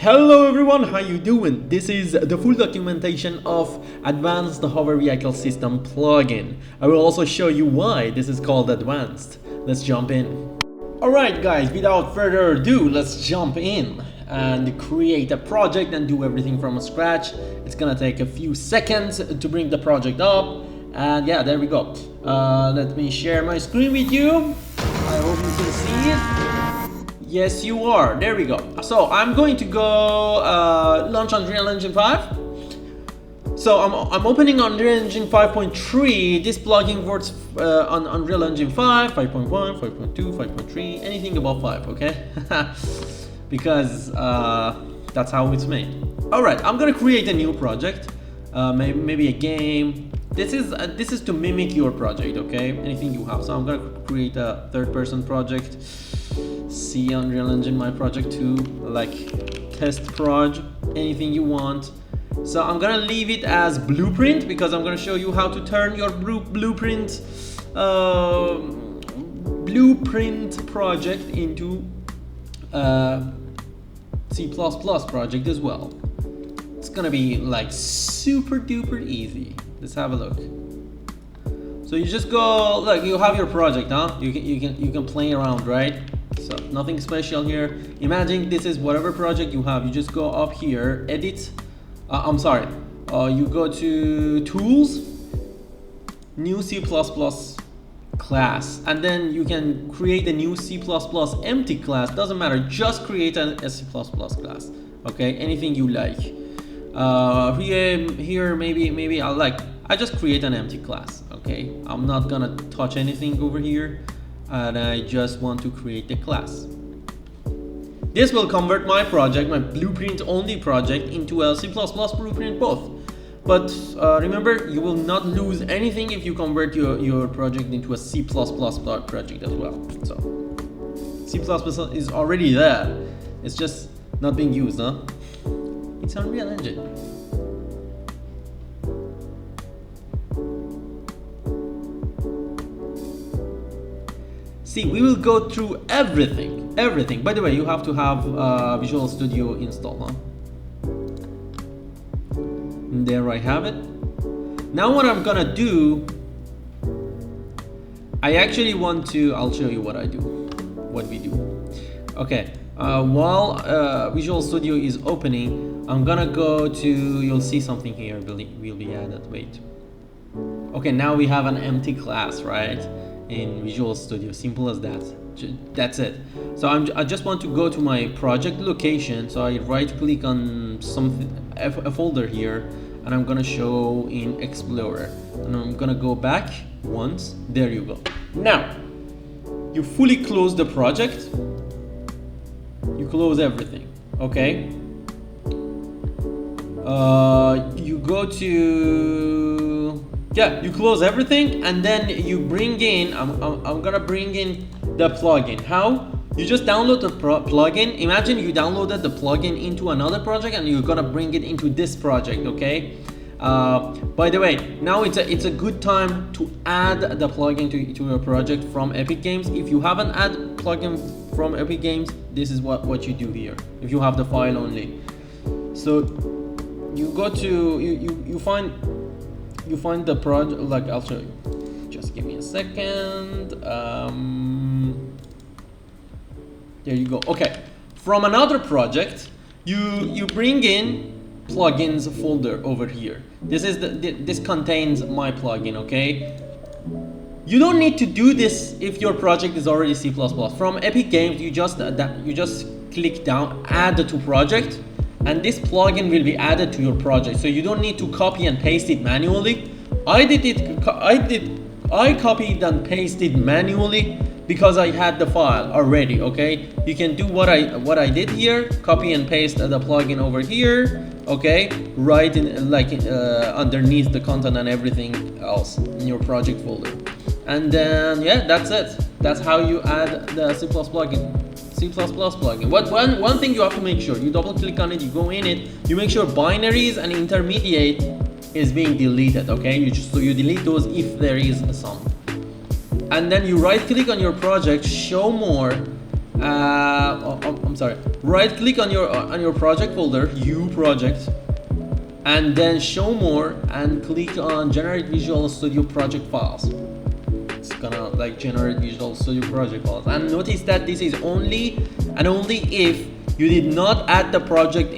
Hello everyone, how you doing? This is the full documentation of Advanced Hover Vehicle System plugin. I will also show you why this is called Advanced. Let's jump in. Alright guys, without further ado, let's jump in and create a project and do everything from scratch. It's gonna take a few seconds to bring the project up, and yeah, there we go. Let me share my screen with you. I hope you can see it. Yes, you are. There we go. So I'm going to go launch Unreal Engine 5. So I'm opening Unreal Engine 5.3. This plugin works on Unreal Engine 5, 5.1, 5.2, 5.3, anything above 5, okay? Because that's how it's made. All right, I'm gonna create a new project, maybe a game. This is to mimic your project, okay? Anything you have. So I'm gonna create a third-person project. See Unreal Engine, my project 2, like test proj, anything you want. So I'm gonna leave it as blueprint because I'm gonna show you how to turn your blueprint project into C++ project as well. It's gonna be like super duper easy. Let's have a look. So you just go, like, you have your project, huh? You can play around, right? So nothing special here. Imagine this is whatever project you have. You just go up here, edit. You go to tools, new C++ class, and then you can create a new C++ empty class. Doesn't matter, just create a C++ class. Okay, anything you like. Here maybe I just create an empty class. Okay, I'm not gonna touch anything over here, and I just want to create the class. This will convert my project, my blueprint only project, into a C++ blueprint both. But remember, you will not lose anything if you convert your project into a C++ project as well. So C++ is already there. It's just not being used, huh? It's Unreal Engine. See, we will go through everything. By the way, you have to have Visual Studio installed, huh? And there I have it. Now what I'm gonna do, I'll show you what we do. Okay, while Visual Studio is opening, I'm gonna go to, you'll see something here will be added, wait. Okay, now we have an empty class, right? In Visual Studio, simple as that. That's it. So I just want to go to my project location. So I right click on a folder here, and I'm gonna show in Explorer, and I'm gonna go back once. There you go. Now you fully close the project. You close everything. Okay. You go to, yeah, you close everything, and then you bring in, I'm gonna bring in the plugin. How? You just download the plugin. Imagine you downloaded the plugin into another project and you're gonna bring it into this project, okay? By the way, now it's a good time to add the plugin to your project from Epic Games. If you haven't added plugin from Epic Games, this is what you do here, if you have the file only. So you go to, you find the project, like, I'll show you. Just give me a second. There you go. Okay, from another project, you bring in plugins folder over here. This contains my plugin. Okay, you don't need to do this if your project is already C++. From Epic Games, you just click down, add to project, and this plugin will be added to your project. So you don't need to copy and paste it manually. I copied and pasted manually because I had the file already. Okay, you can do what I did here, copy and paste the plugin over here. Okay, right in underneath the content and everything else in your project folder. And then yeah, that's it. That's how you add the C++ plugin. But one thing you have to make sure, you double click on it, you go in it, you make sure binaries and intermediate is being deleted. Okay, you delete those if there is some. And then you right click on your project, show more, I'm sorry, right click on your project folder, new project, and then show more and click on generate Visual Studio project files. It's gonna like generate Visual Studio project files, and notice that this is only and only if you did not add the project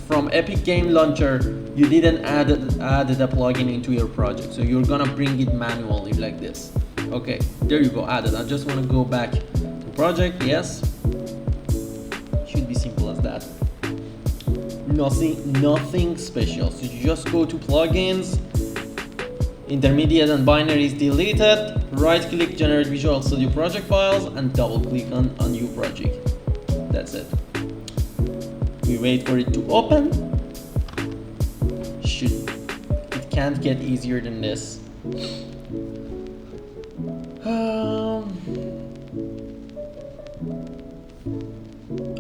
from Epic Game Launcher. You didn't add the plugin into your project, so you're gonna bring it manually like this. Okay, there you go, added. I just want to go back to project. Yes, should be simple as that. Nothing special. So you just go to plugins, intermediate and binaries deleted, right click generate Visual Studio project files, and double click on new project. That's it. We wait for it to open. It can't get easier than this.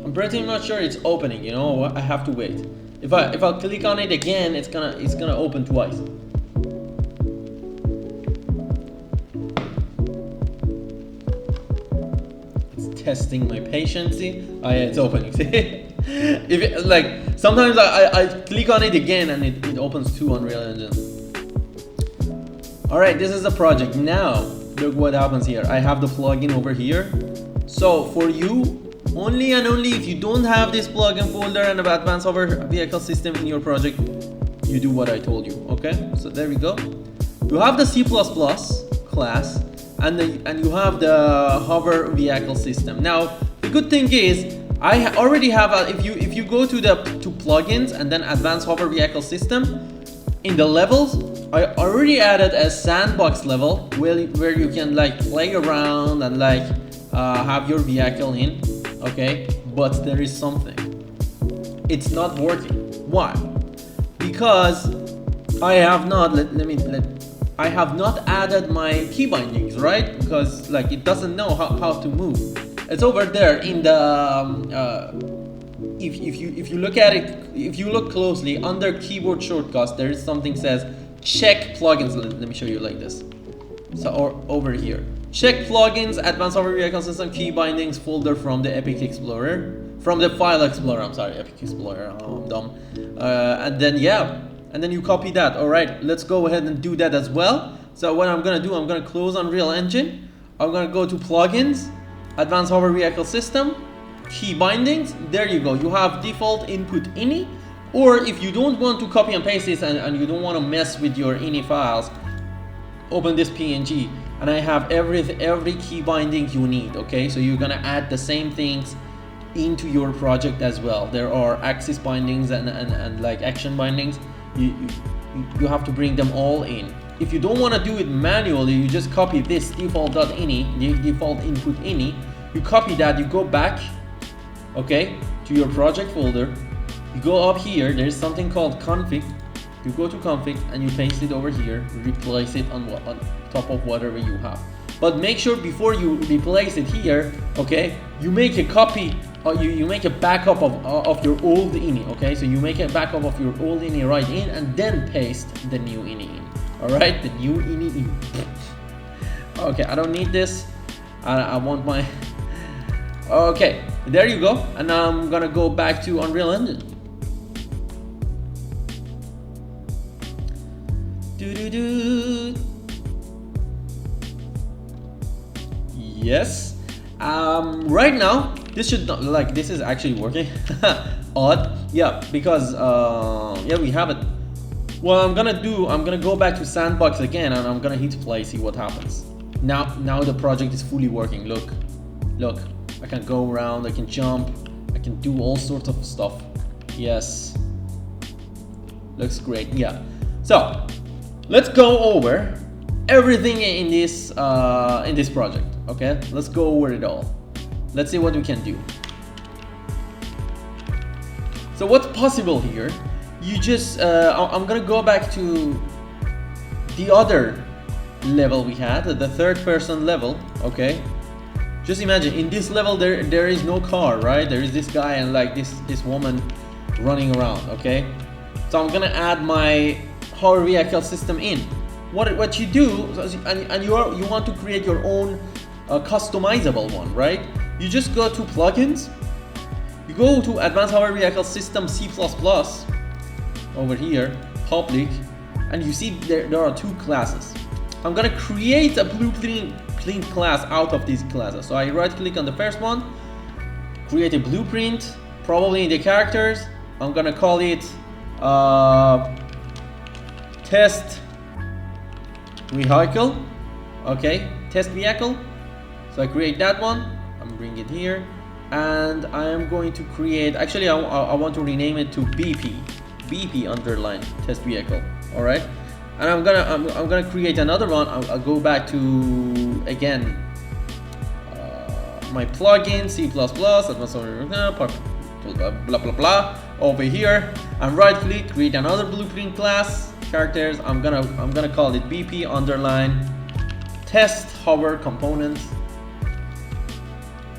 I'm pretty much sure it's opening. You know what? I have to wait. If I click on it again, it's gonna open twice. It's testing my patience. Oh yeah, it's opening. See? If it, like sometimes I click on it again and it opens two Unreal Engine. Alright, this is the project. Now look what happens here. I have the plugin over here. So for you, only and only if you don't have this plugin folder and the AdvancedHoverVehicle system in your project, you do what I told you. Okay, so there we go. You have the C++ class and you have the hover vehicle system. Now the good thing is I already have a, if you go to plugins and then AdvancedHoverVehicle system, in the levels I already added a sandbox level where you can like play around and like have your vehicle in. Okay, but there is something. It's not working. Why? Because I have not I have not added my key bindings, right? Because like it doesn't know how to move. It's over there in the if you look at it, if you look closely under keyboard shortcuts, there is something says check plugins. Let me show you like this. So or over here, check plugins, AdvancedHoverVehicle system key bindings folder from the Epic Explorer, from the file explorer. I'm sorry, Epic Explorer. Oh, I'm dumb. And then yeah, and then you copy that. All right, let's go ahead and do that as well. So what I'm gonna do, I'm gonna close Unreal Engine. I'm gonna go to plugins, AdvancedHoverVehicle system, key bindings. There you go. You have default input ini, or if you don't want to copy and paste this and you don't want to mess with your ini files, open this PNG and I have every key binding you need. Okay, so you're gonna add the same things into your project as well. There are axis bindings and like action bindings. You have to bring them all in. If you don't want to do it manually, you just copy this default.ini, default input ini. You copy that, you go back, okay, to your project folder. You go up here, there's something called config. You go to config and you paste it over here, replace it on top of whatever you have. But make sure before you replace it here, okay, you make a copy, or you make a backup of your old ini, okay? So you make a backup of your old ini right in and then paste the new ini in. Alright, the new ini in. Okay, I don't need this. I want my... Okay, there you go. And now I'm gonna go back to Unreal Engine. Yes. Right now, this should not, like, this is actually working. Odd. Yeah, because yeah, we have it. What I'm gonna do, I'm gonna go back to sandbox again and I'm gonna hit play, see what happens. Now the project is fully working. Look, I can go around, I can jump, I can do all sorts of stuff. Yes, looks great. Yeah, so let's go over everything in this project. Okay, let's go over it all. Let's see what we can do. So what's possible here? You just I'm gonna go back to the other level we had, the third person level. Okay, just imagine in this level there is no car, right? There is this guy and like this woman running around. Okay, so I'm gonna add my hover vehicle system in. What you do, and you want to create your own customizable one, right? you just go to plugins, you go to Advanced HoverVehicle System C++ over here, public, and you see there are two classes. I'm gonna create a blueprint class out of these classes. So I right click on the first one, create a blueprint, probably in the characters. I'm gonna call it test vehicle. Okay, test vehicle. So I create that one. I'm bring it here, and I am going to create. Actually, I want to rename it to BP underline test vehicle. All right. And I'm gonna create another one. I'll go back to again my plugin C++, advanced blah blah blah over here, and right click, create another blueprint class characters. I'm gonna call it BP underline test hover components.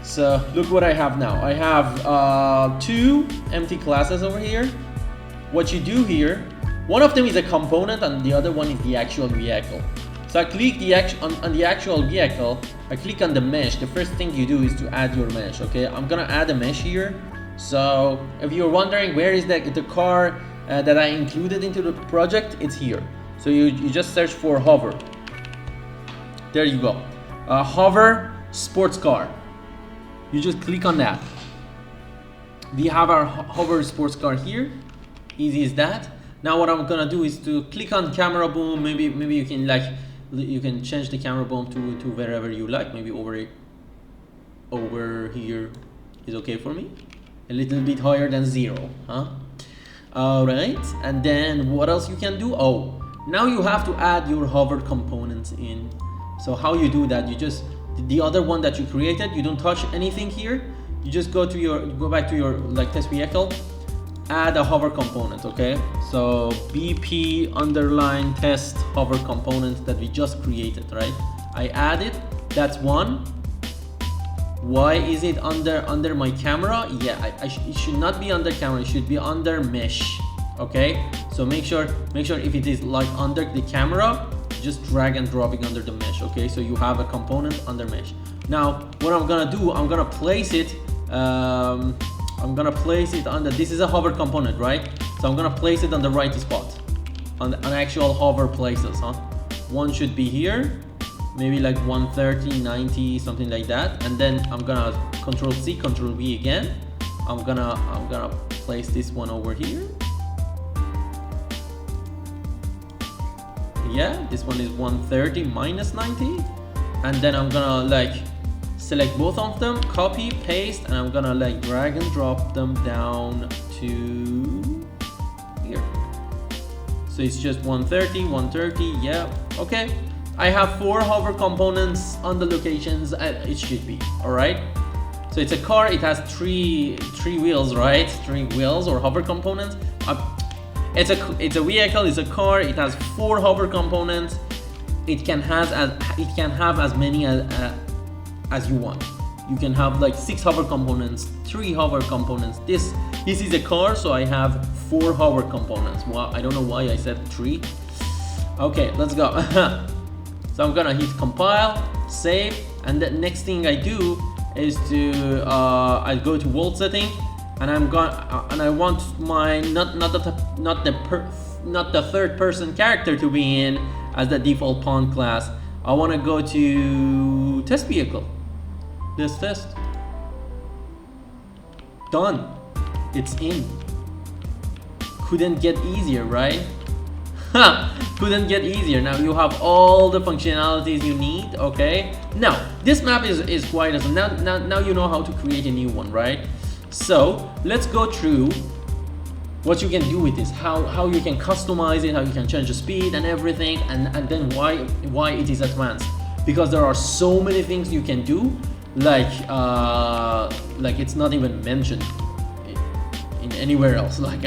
So look what I have now. I have two empty classes over here. What you do here, one of them is a component and the other one is the actual vehicle. So I click on the actual vehicle, I click on the mesh. The first thing you do is to add your mesh, okay? I'm gonna add a mesh here. So if you're wondering where is the car that I included into the project, it's here. So you just search for hover. There you go. Hover sports car. You just click on that. We have our hover sports car here. Easy as that. Now what I'm gonna do is to click on camera boom. Maybe you can you can change the camera boom to wherever you like. Maybe over here is okay for me. A little bit higher than 0, huh? All right. And then what else you can do? Oh, now you have to add your hover components in. So how you do that? You just the other one that you created. You don't touch anything here. You just go back to your test vehicle. Add a hover component, okay? So BP underline test hover component that we just created, right? I add it. That's one. Why is it under my camera? Yeah, it should not be under camera. It should be under mesh, okay? So make sure if it is like under the camera, just drag and drop it under the mesh, okay? So you have a component under mesh. Now what I'm gonna do, I'm gonna place it. I'm gonna place it under, this is a hover component, right? So I'm gonna place it on the right spot, on actual hover places, huh? One should be here, maybe like 130, 90, something like that. And then I'm gonna Control C, Control V again. I'm gonna place this one over here. Yeah, this one is 130 minus 90. And then I'm gonna select both of them, copy, paste, and I'm gonna drag and drop them down to here. So it's just 130, 130, yeah, okay. I have 4 hover components on the locations it should be, all right? So it's a car, it has three wheels, right? 3 wheels or hover components. It's a vehicle, it's a car, it has 4 hover components. It can have as many as you want. You can have 6 hover components, 3 hover components. This is a car, so I have 4 hover components. Well, I don't know why I said 3. Okay, let's go. So I'm gonna hit compile, save, and the next thing I do is to I go to world setting, and I want my not the third person character to be in as the default pawn class. I want to go to test vehicle. This test. Done. It's in. Couldn't get easier, right? Ha! Couldn't get easier. Now you have all the functionalities you need, okay? Now, this map is quite awesome. Now you know how to create a new one, right? So, let's go through what you can do with this, how you can customize it, how you can change the speed and everything, and then why it is advanced. Because there are so many things you can do, like it's not even mentioned in anywhere else. Let's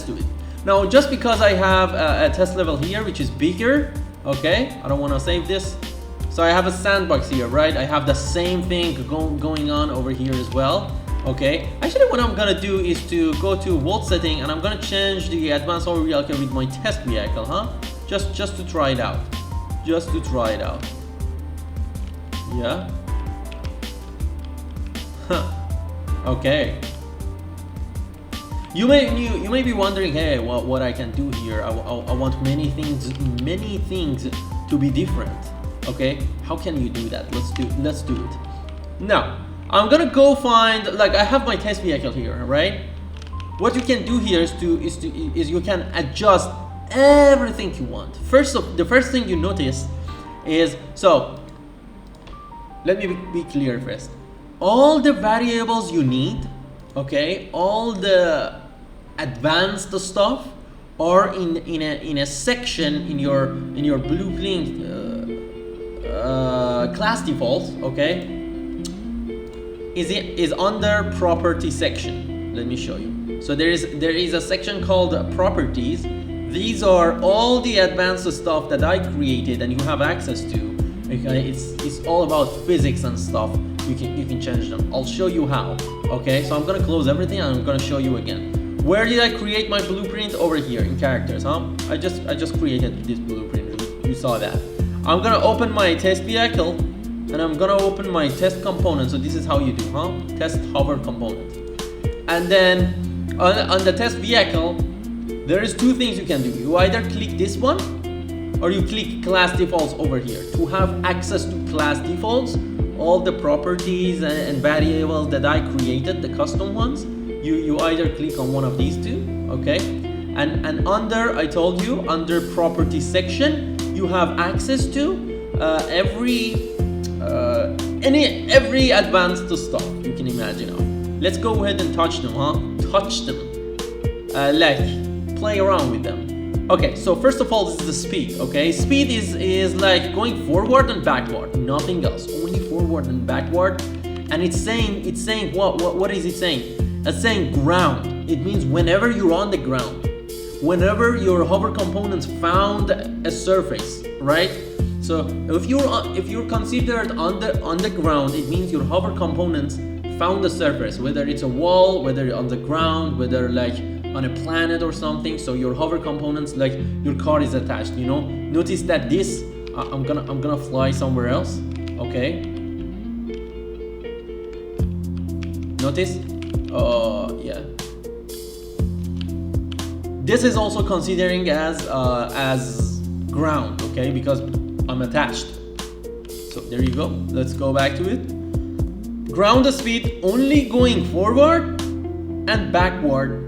do it. Now, just because I have a test level here, which is bigger, okay, I don't want to save this. So I have a sandbox here, right? I have the same thing going on over here as well. Okay, actually what I'm gonna do is to go to world setting, and I'm gonna change the advanced HoverVehicle with my test vehicle, huh? Just to try it out. Yeah. Okay. You may be wondering, hey, what I can do here? I want many things to be different. Okay, how can you do that? Let's do it. Now, I'm gonna go find, like, I have my test vehicle here, right? What you can do here is you can adjust everything you want. The first thing you notice is, so let me be clear first. All the variables you need, okay, all the advanced stuff are in a section in your blueprint class defaults, okay, is under property section. Let me show you. So there is a section called properties. These are all the advanced stuff that I created and you have access to. Okay, it's all about physics and stuff. You can change them. I'll show you how. Okay, so I'm gonna close everything and I'm gonna show you again. Where did I create my blueprint? Over here in characters, huh? I just created this blueprint. You saw that. I'm gonna open my test vehicle and I'm gonna open my test component. So this is how you do, huh? Test hover component. And then on the test vehicle, there is two things you can do. You either click this one or you click class defaults over here. To have access to class defaults, all the properties and variables that I created, the custom ones, you either click on one of these two, okay? And under, I told you, under property section, you have access to every advanced stuff you can imagine of. Let's go ahead and touch them, huh? Touch them, like play around with them. Okay, so first of all, this is the speed, okay? Speed is like going forward and backward, nothing else, only forward and backward. And it's saying what is it saying? It's saying ground. It means whenever you're on the ground, whenever your hover components found a surface, right? So if you're considered on the ground, it means your hover components found the surface, whether it's a wall, whether on the ground, whether like on a planet or something. So your hover components, like your car is attached, you know. Notice that this I'm gonna fly somewhere else, okay? Notice, yeah, this is also considering as ground, okay, because I'm attached. So there you go. Let's go back to it. Ground speed only going forward and backward.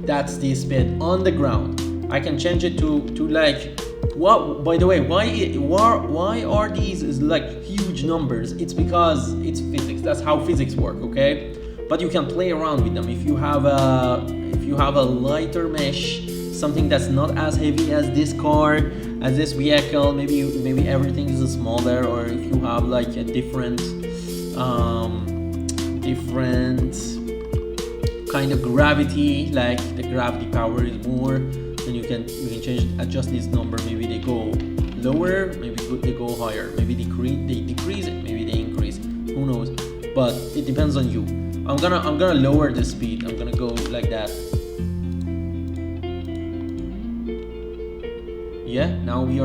That's the speed on the ground. I can change it to like what? By the way, why are these like huge numbers? It's because it's physics. That's how physics work, okay? But you can play around with them. If you have a lighter mesh, something that's not as heavy as this car, as this vehicle, maybe everything is smaller, or if you have like a different kind of gravity, like the gravity power is more, then you can adjust this number. Maybe they go lower, maybe they go higher, maybe they decrease it, maybe they increase, who knows, but it depends on you. I'm gonna lower the speed. I'm gonna go like that. Yeah, now we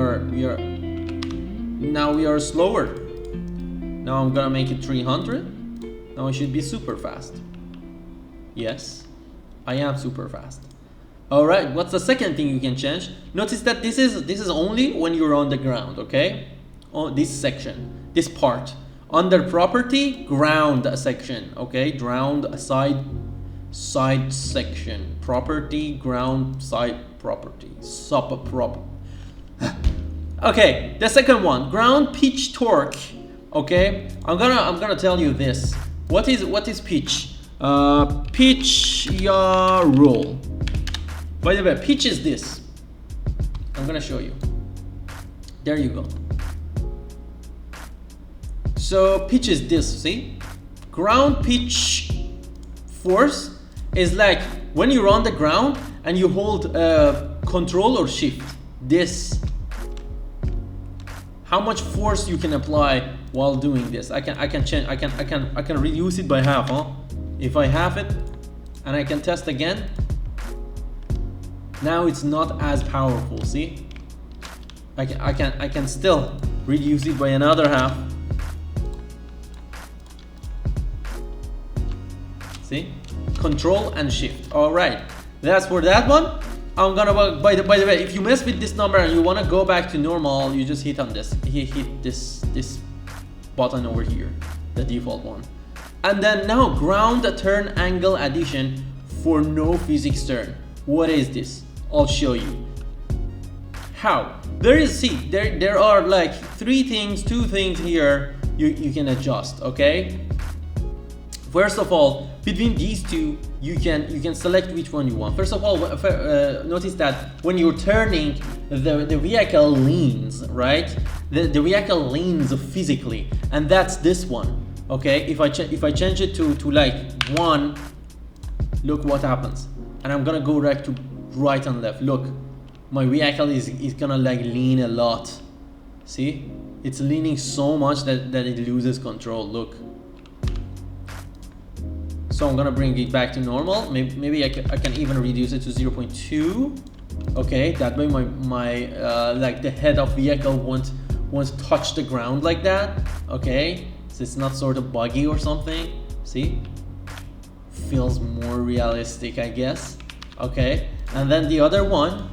are slower. Now I'm gonna make it 300. Now it should be super fast. Yes, I am super fast. All right, what's the second thing you can change? Notice that this is only when you're on the ground, okay? Oh, this section, this part. Under property, ground section, okay? Ground side section. Property, ground, side property. Sub-property. Okay, the second one, ground pitch torque. Okay, I'm gonna tell you this. What is pitch? Pitch your roll. By the way, pitch is this. I'm gonna show you. There you go. So pitch is this, see? Ground pitch force is like when you're on the ground and you hold control or shift. This. How much force you can apply while doing this? I can reduce it by half, huh? If I half it and I can test again, now it's not as powerful. See? I can still reduce it by another half. Control and Shift. All right, that's for that one. I'm gonna, by the way, if you mess with this number and you wanna go back to normal, you just hit on this. Hit this button over here, the default one. And then now ground turn angle addition for no physics turn. What is this? I'll show you. How? There are like two things here you can adjust, okay? First of all, between these two, you can select which one you want. First of all, notice that when you're turning, the vehicle leans, right? The vehicle leans physically, and that's this one. Okay, if I change it to like 1, look what happens. And I'm gonna go right and left. Look, my vehicle is gonna like lean a lot. See, it's leaning so much that it loses control. Look. So I'm gonna bring it back to normal. Maybe I can even reduce it to 0.2. Okay, that way my like the head of vehicle won't touch the ground like that. Okay, so it's not sort of buggy or something. See, feels more realistic, I guess. Okay, and then the other one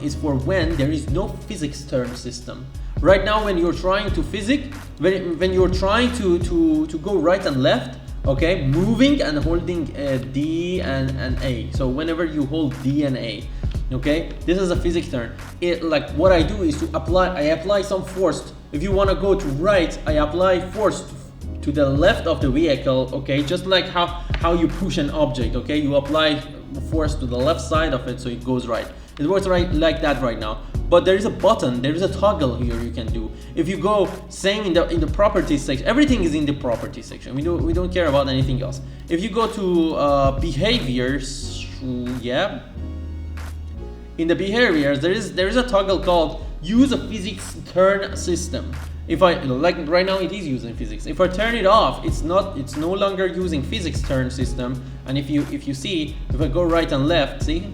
is for when there is no physics turn system. Right now, when you're trying to when you're trying to go right and left, okay, moving and holding D and A. So whenever you hold D and A, okay, this is a physics turn. Like what I do is I apply some force. If you want to go to right, I apply force to the left of the vehicle. Okay, just like how you push an object. Okay, you apply force to the left side of it so it goes right. It works right like that right now. But there is a button, there is a toggle here you can do. If you go same in the properties section, everything is in the properties section. We don't care about anything else. If you go to behaviors, yeah, in the behaviors there is a toggle called use a physics turn system. If I like right now it is using physics. If I turn it off, it's no longer using physics turn system. And if you see, if I go right and left, see.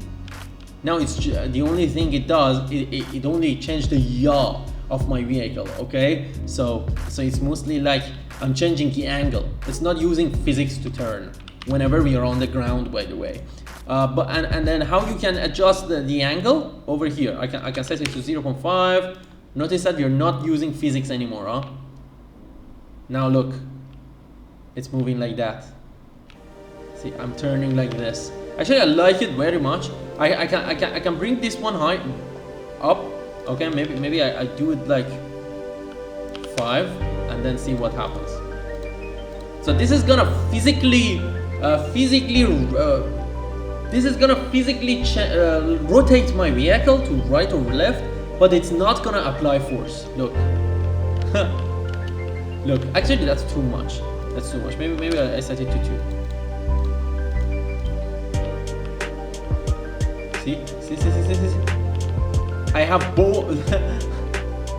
Now it's the only thing it does, it only changed the yaw of my vehicle, okay? So it's mostly like I'm changing the angle. It's not using physics to turn whenever we are on the ground, by the way. And then how you can adjust the angle over here. I can set it to 0.5. Notice that you're not using physics anymore, huh? Now look, it's moving like that. See, I'm turning like this. Actually, I like it very much. I can bring this one high up. Okay, maybe I do it like 5 and then see what happens. So this is gonna physically rotate my vehicle to right or left, but it's not gonna apply force. Look. Look, actually that's too much. That's too much. Maybe I set it to 2. See. I have both.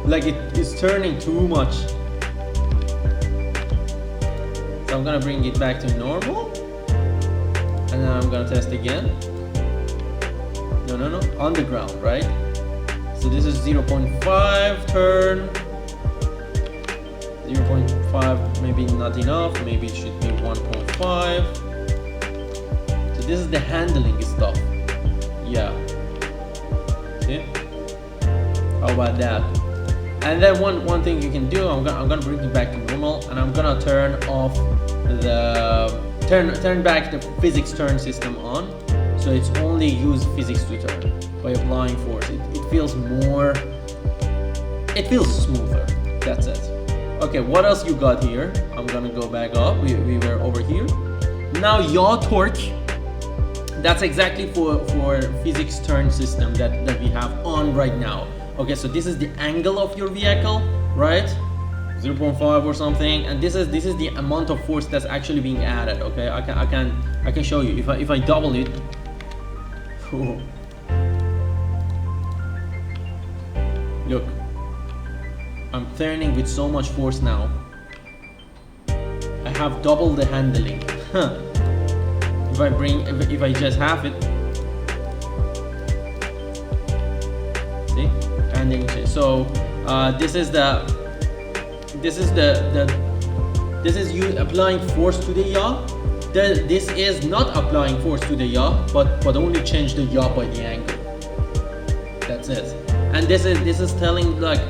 Like it is turning too much. So I'm gonna bring it back to normal, and then I'm gonna test again. No, on the ground, right? So this is 0.5 turn. 0.5 maybe not enough. Maybe it should be 1.5. So this is the handling stuff. Yeah. See? How about that? And then one thing you can do, I'm gonna bring it back to normal, and I'm gonna turn off turn back the physics turn system on, so it's only use physics to turn by applying force. It feels smoother. That's it. Okay, what else you got here? I'm gonna go back up. We were over here. Now yaw torque. That's exactly for physics turn system that we have on right now. Okay, so this is the angle of your vehicle, right? 0.5 or something, and this is the amount of force that's actually being added. Okay, I can show you if I double it. Look, I'm turning with so much force now. I have double the handling. If I just have it, see, handling. So this is you applying force to the yaw. this is not applying force to the yaw, but only change the yaw by the angle. That's it. And this is telling like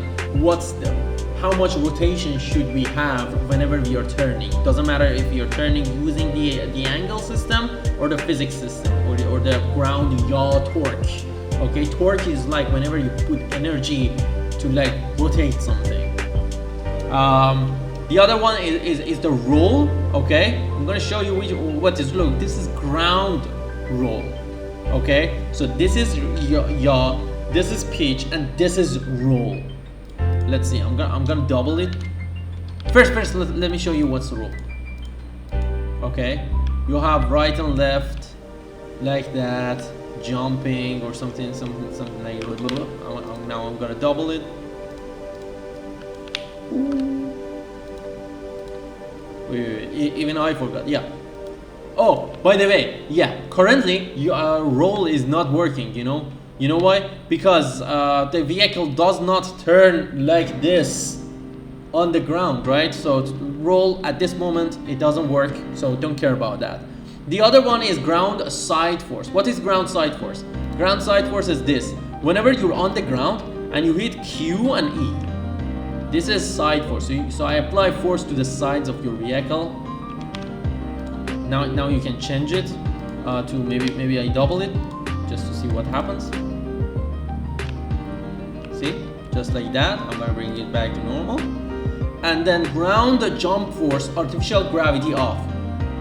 how much rotation should we have whenever we are turning. Doesn't matter if you're turning using the angle system or the physics system or the ground yaw torque. Okay, torque is like whenever you put energy to like rotate something. The other one is the roll. Okay, I'm gonna show you what is. Look, this is ground roll. Okay, so this is yaw, this is pitch, and this is roll. Let's see. I'm gonna double it. First, let me show you what's the roll. Okay, you have right and left like that, jumping or something like that. Now I'm gonna double it. Wait, even I forgot. Yeah. Oh, by the way, yeah. Currently, your roll is not working. You know why? Because the vehicle does not turn like this on the ground, right? So roll at this moment, it doesn't work. So don't care about that. The other one is ground side force. What is ground side force? Ground side force is this. Whenever you're on the ground and you hit Q and E, this is side force. So I apply force to the sides of your vehicle. Now you can change it to maybe I double it just to see what happens. See, just like that. I'm gonna bring it back to normal. And then ground jump force, artificial gravity off.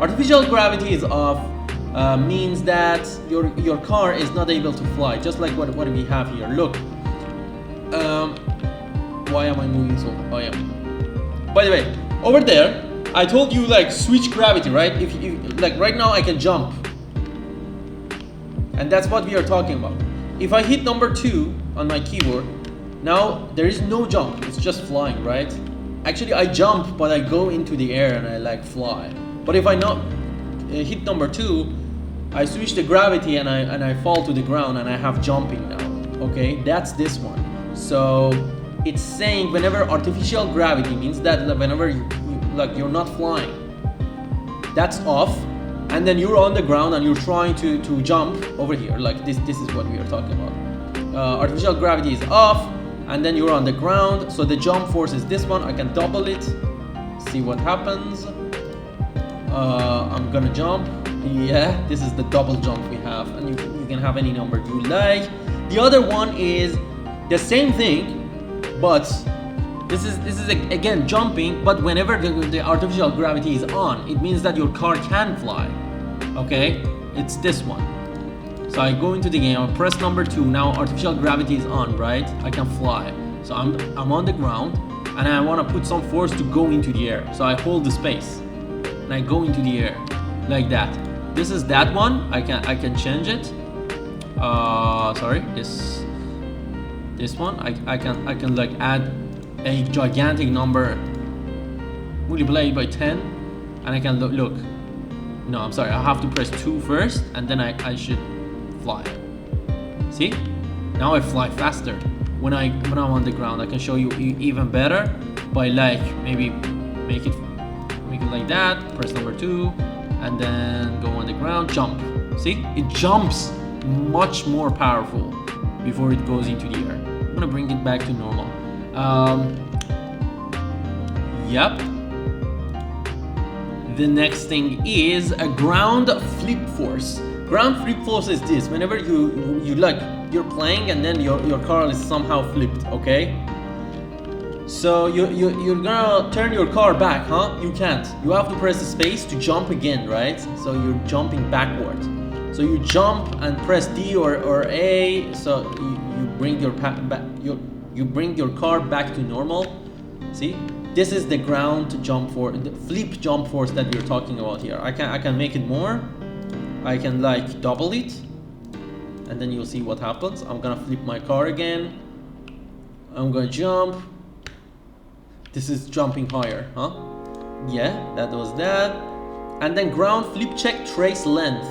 Artificial gravity is off means that your car is not able to fly, just like what we have here. Look. Why am I moving so? Oh yeah. By the way, over there, I told you like switch gravity, right? If like right now I can jump, and that's what we are talking about. If I hit number 2 on my keyboard, now there is no jump. It's just flying, right? Actually, I jump, but I go into the air and I like fly. But if I not hit number 2, I switch the gravity and I fall to the ground and I have jumping now. Okay, that's this one. So it's saying whenever artificial gravity means that whenever you're not flying, that's off, and then you're on the ground and you're trying to jump over here, like this is what we are talking about. Artificial gravity is off, and then you're on the ground, so the jump force is this one. I can double it, see what happens. I'm gonna jump. Yeah, this is the double jump we have, and you can have any number you like. The other one is the same thing, but this is again jumping, but whenever the artificial gravity is on, it means that your car can fly. Okay, it's this one. So I go into the game, I press number 2. Now artificial gravity is on, right? I can fly. So I'm on the ground, and I want to put some force to go into the air. So I hold the space, and I go into the air like that. This is that one. I can change it. Sorry, this one. I can like add a gigantic number, multiply it by 10, and I can look. No, I'm sorry. I have to press 2 first, and then I should fly. See? Now I fly faster when I'm on the ground. I can show you even better by like maybe make it like that. Press number 2, and then go on the ground. Jump. See? It jumps much more powerful before it goes into the air. I'm gonna bring it back to normal. Yep. The next thing is a ground flip force. Ground flip force is this. Whenever you're playing and then your car is somehow flipped, okay? So you're gonna turn your car back, huh? You can't. You have to press the space to jump again, right? So you're jumping backwards. So you jump and press D or A. So you bring you bring your car back to normal. See? This is the ground jump force, the flip jump force that we're talking about here. I can make it more. I can like double it, and then you'll see what happens. I'm gonna flip my car again. I'm gonna jump. This is jumping higher, huh? Yeah, that was that. And then ground flip check trace length.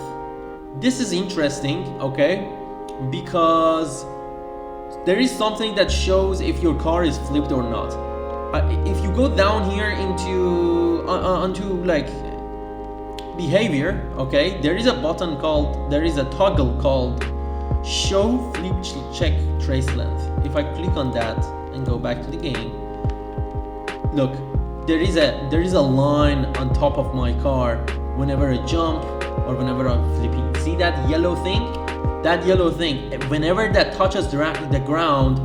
This is interesting, okay? Because there is something that shows if your car is flipped or not. If you go down here into onto like behavior, okay, there is a button called, there is a toggle called show flip check trace length. If I click on that and go back to the game, look, there is a line on top of my car whenever I jump or whenever I'm flipping. See that yellow thing? That yellow thing, whenever that touches the ground,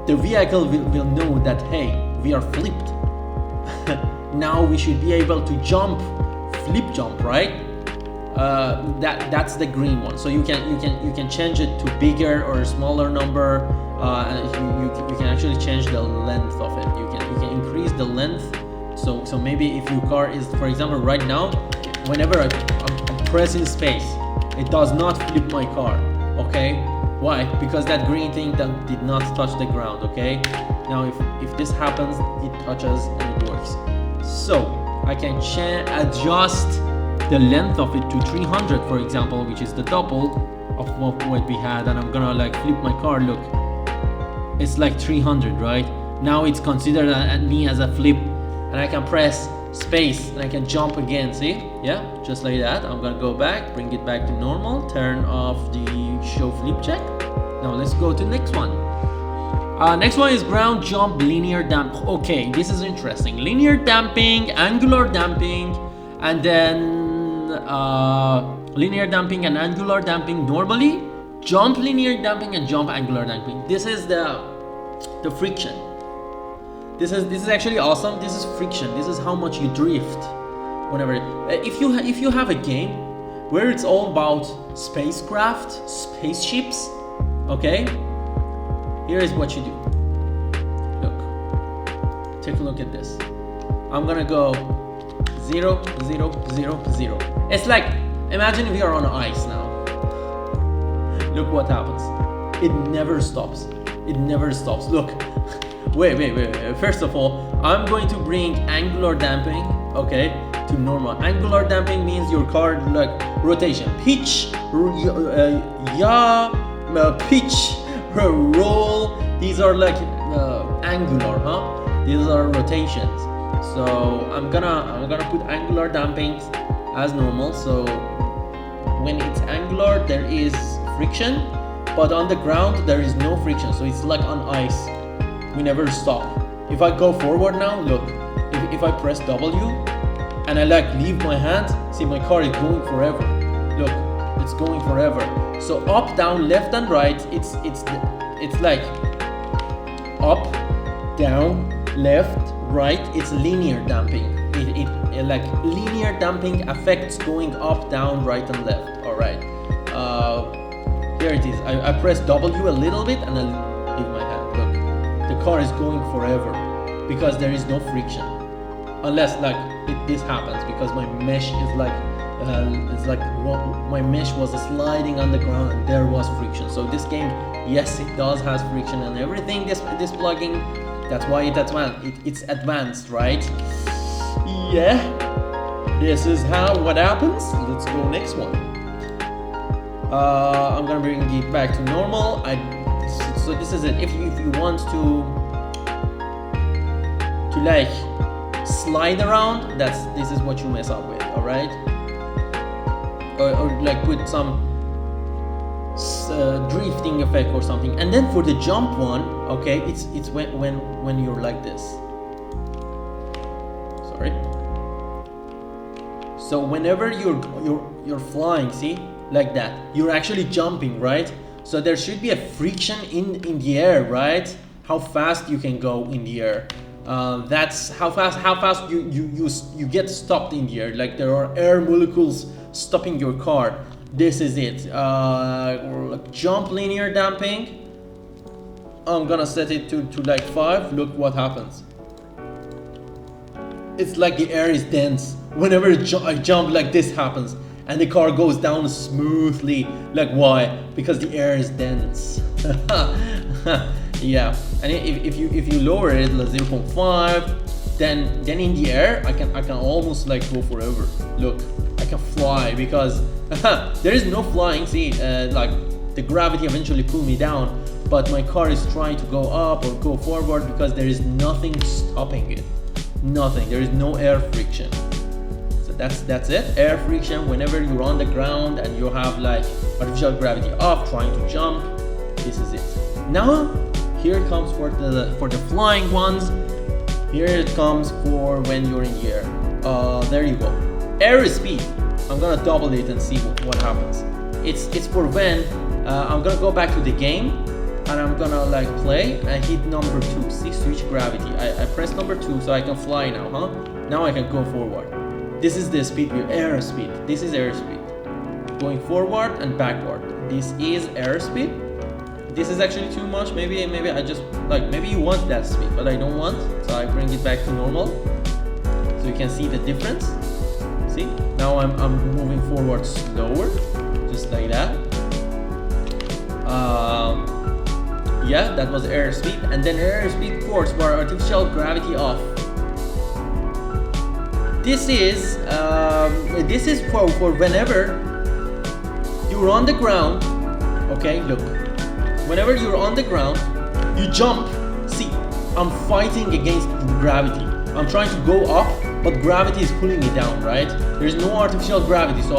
the vehicle will know that, hey, we are flipped. Now we should be able to jump, flip jump, right? That's the green one. So you can change it to bigger or smaller number. You can actually change the length of it. You can increase the length. So maybe if your car is, for example, right now, whenever I'm pressing space, it does not flip my car. Okay, why? Because that green thing that did not touch the ground. Okay, now if this happens, it touches and it works. So I can adjust the length of it to 300, for example, which is the double of what we had, and I'm gonna like flip my car. Look, it's like 300, right? Now it's considered me as a flip, and I can press space and I can jump again. See? Yeah, just like that. I'm gonna go back, bring it back to normal, turn off the show flip check. Now let's go to the next one. Next one is ground jump linear damp. Okay, this is interesting. Linear damping, angular damping, and then linear damping and angular damping normally, jump linear damping and jump angular damping. This is the friction. This is actually awesome. This is friction. This is how much you drift. Whenever if you have a game where it's all about spacecraft, spaceships, okay, here is what you do. Look, take a look at this. I'm gonna go 0, 0, 0, 0. It's like, imagine we are on ice now. Look what happens. It never stops. It never stops. Look. Wait. First of all, I'm going to bring angular damping, okay, to normal. Angular damping means your car like rotation, pitch, pitch, roll. These are like angular, huh? These are rotations. So I'm gonna put angular damping as normal. So when it's angular, there is friction, but on the ground there is no friction. So it's like on ice. We never stop. If I go forward now, look, if I press W and I like leave my hand, see my car is going forever. Look, it's going forever. So up, down, left and right, it's like up, down, left, right. It's linear damping. It like linear damping affects going up, down, right and left. All right. Here it is. I press W a little bit and I leave my hand. Look. The car is going forever because there is no friction, unless like this happens because my mesh is like it's like my mesh was sliding on the ground and there was friction. So this game, yes, it does has friction and everything. This plugin, that's why it's advanced, right? Yeah, this is what happens. Let's go next one. I'm gonna bring it back to normal. So this is it. If you want to like slide around, this is what you mess up with. All right, or like put some drifting effect or something. And then for the jump one, okay, it's when you're like this. Sorry. So whenever you're flying, see, like that, you're actually jumping, right? So there should be a friction in the air, right? How fast you can go in the air. That's how fast you get stopped in the air. Like there are air molecules stopping your car. This is it. Jump linear damping. I'm gonna set it to like 5. Look what happens. It's like the air is dense. Whenever I jump, like this happens. And the car goes down smoothly. Like why? Because the air is dense. Yeah. And if you lower it like 0.5, then in the air I can almost like go forever. Look, I can fly because there is no flying. See, like the gravity eventually pull me down, but my car is trying to go up or go forward because there is nothing stopping it. Nothing. There is no air friction. That's it. Air friction whenever you're on the ground and you have like artificial gravity off, trying to jump. This is it. Now here it comes for the flying ones. Here it comes for when you're in the air. There you go. Air speed. I'm gonna double it and see what happens. It's for when I'm gonna go back to the game and I'm gonna like play and hit number 2. See, switch gravity. I press number 2 so I can fly now, huh? Now I can go forward. This is the speed view, air speed. This is air speed. Going forward and backward. This is air speed. This is actually too much. Maybe I just like, maybe you want that speed, but I don't want. So I bring it back to normal. So you can see the difference. See? Now I'm moving forward slower, just like that. Yeah, that was air speed, and then air speed force for artificial gravity off. This is for whenever you're on the ground. Okay, look. Whenever you're on the ground, you jump. See, I'm fighting against gravity. I'm trying to go up, but gravity is pulling me down, right? There's no artificial gravity, so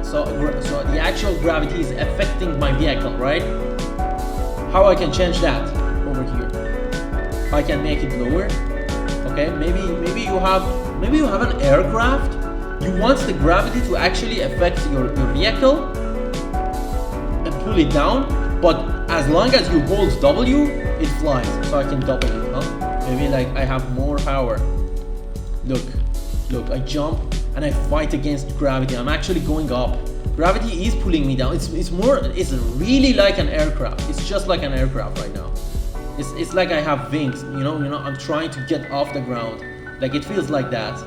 so the actual gravity is affecting my vehicle, right? How I can change that over here? I can make it lower. Okay, maybe you have an aircraft. You want the gravity to actually affect your vehicle and pull it down, but as long as you hold W, it flies. So I can double it, huh? Maybe like I have more power. Look, I jump and I fight against gravity. I'm actually going up. Gravity is pulling me down. It's really like an aircraft. It's just like an aircraft right now. It's like I have wings, you know, I'm trying to get off the ground. Like it feels like that.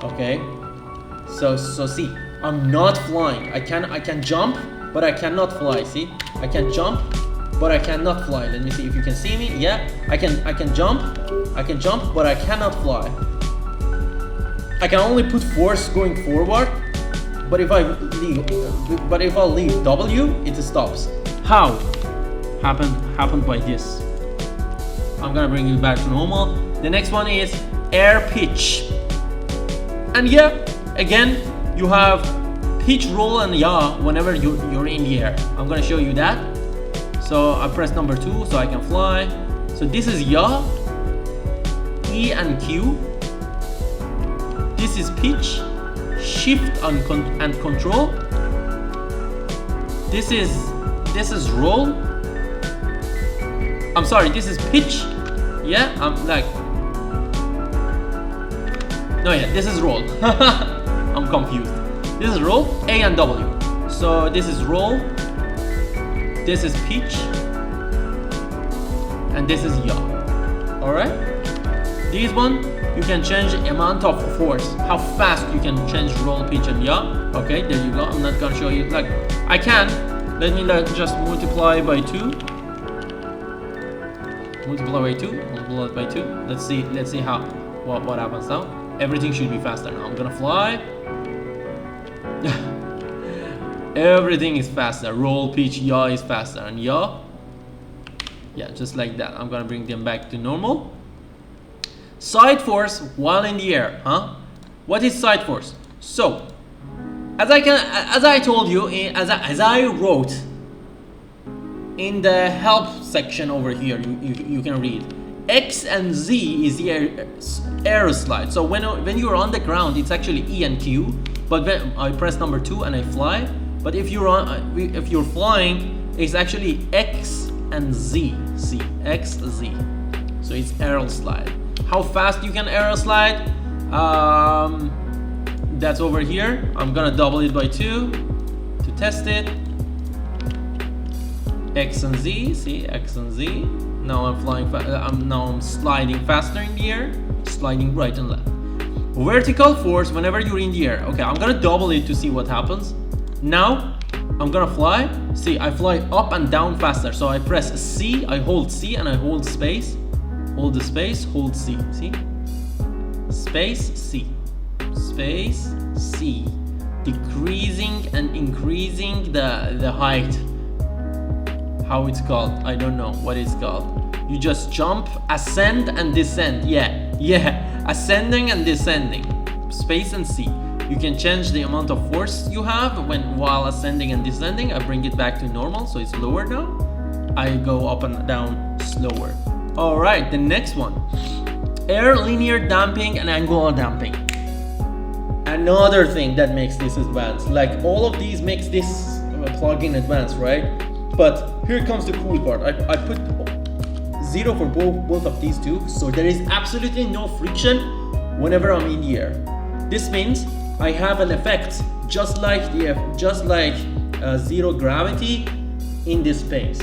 Okay. So see, I'm not flying. I can jump, but I cannot fly. See? I can jump, but I cannot fly. Let me see if you can see me. Yeah, I can jump. I can jump, but I cannot fly. I can only put force going forward, but if I leave W, it stops. How? Happened by this. I'm gonna bring it back to normal. The next one is air pitch. And yeah, again, you have pitch, roll, and yaw whenever you're in the air. I'm gonna show you that. So I press number 2 so I can fly. So this is yaw, E and Q. This is pitch, shift and control. This is roll. I'm sorry, this is pitch. Yeah, I'm like, no, yeah, this is roll. I'm confused. This is roll, A and W. So this is roll, this is pitch, and this is yaw. All right. This one you can change the amount of force, how fast you can change roll, pitch, and yaw. Okay, there you go. I'm not gonna show you. Like I can. Let me like just multiply by 2. Multiply by 2. Let's see how what happens now. Everything should be faster now. I'm gonna fly. Everything is faster. Roll, pitch, yaw is faster, and yaw. Yeah, just like that. I'm gonna bring them back to normal. Side force while in the air, huh? What is side force? So, as I told you, as I wrote in the help section over here, you can read X and Z is the air slide. So when you're on the ground, it's actually E and Q. But when I press number 2 and I fly, but if you're flying, it's actually X and Z. See, X, Z. So it's air slide. How fast you can air slide? That's over here. I'm gonna double it by 2 to test it. X and Z, see, X and Z. Now I'm flying. I'm sliding faster in the air, sliding right and left. Vertical force whenever you're in the air. Okay, I'm gonna double it to see what happens. Now I'm gonna fly. See, I fly up and down faster. So I press C, I hold C, and I hold space. Hold the space, hold C. See? Space, C. Space, C. Decreasing and increasing the height. How it's called? I don't know what it's called. You just jump, ascend and descend. Yeah. Ascending and descending. space and C. You can change the amount of force you have while ascending and descending. I bring it back to normal, so it's lower now. I go up and down slower. All right, the next one. Air linear damping and angular damping. Another thing that makes this advanced. Like all of these makes this plugin advanced, right? But here comes the cool part. I put 0 for both of these two, so there is absolutely no friction whenever I'm in the air. This means I have an effect just like zero gravity in this space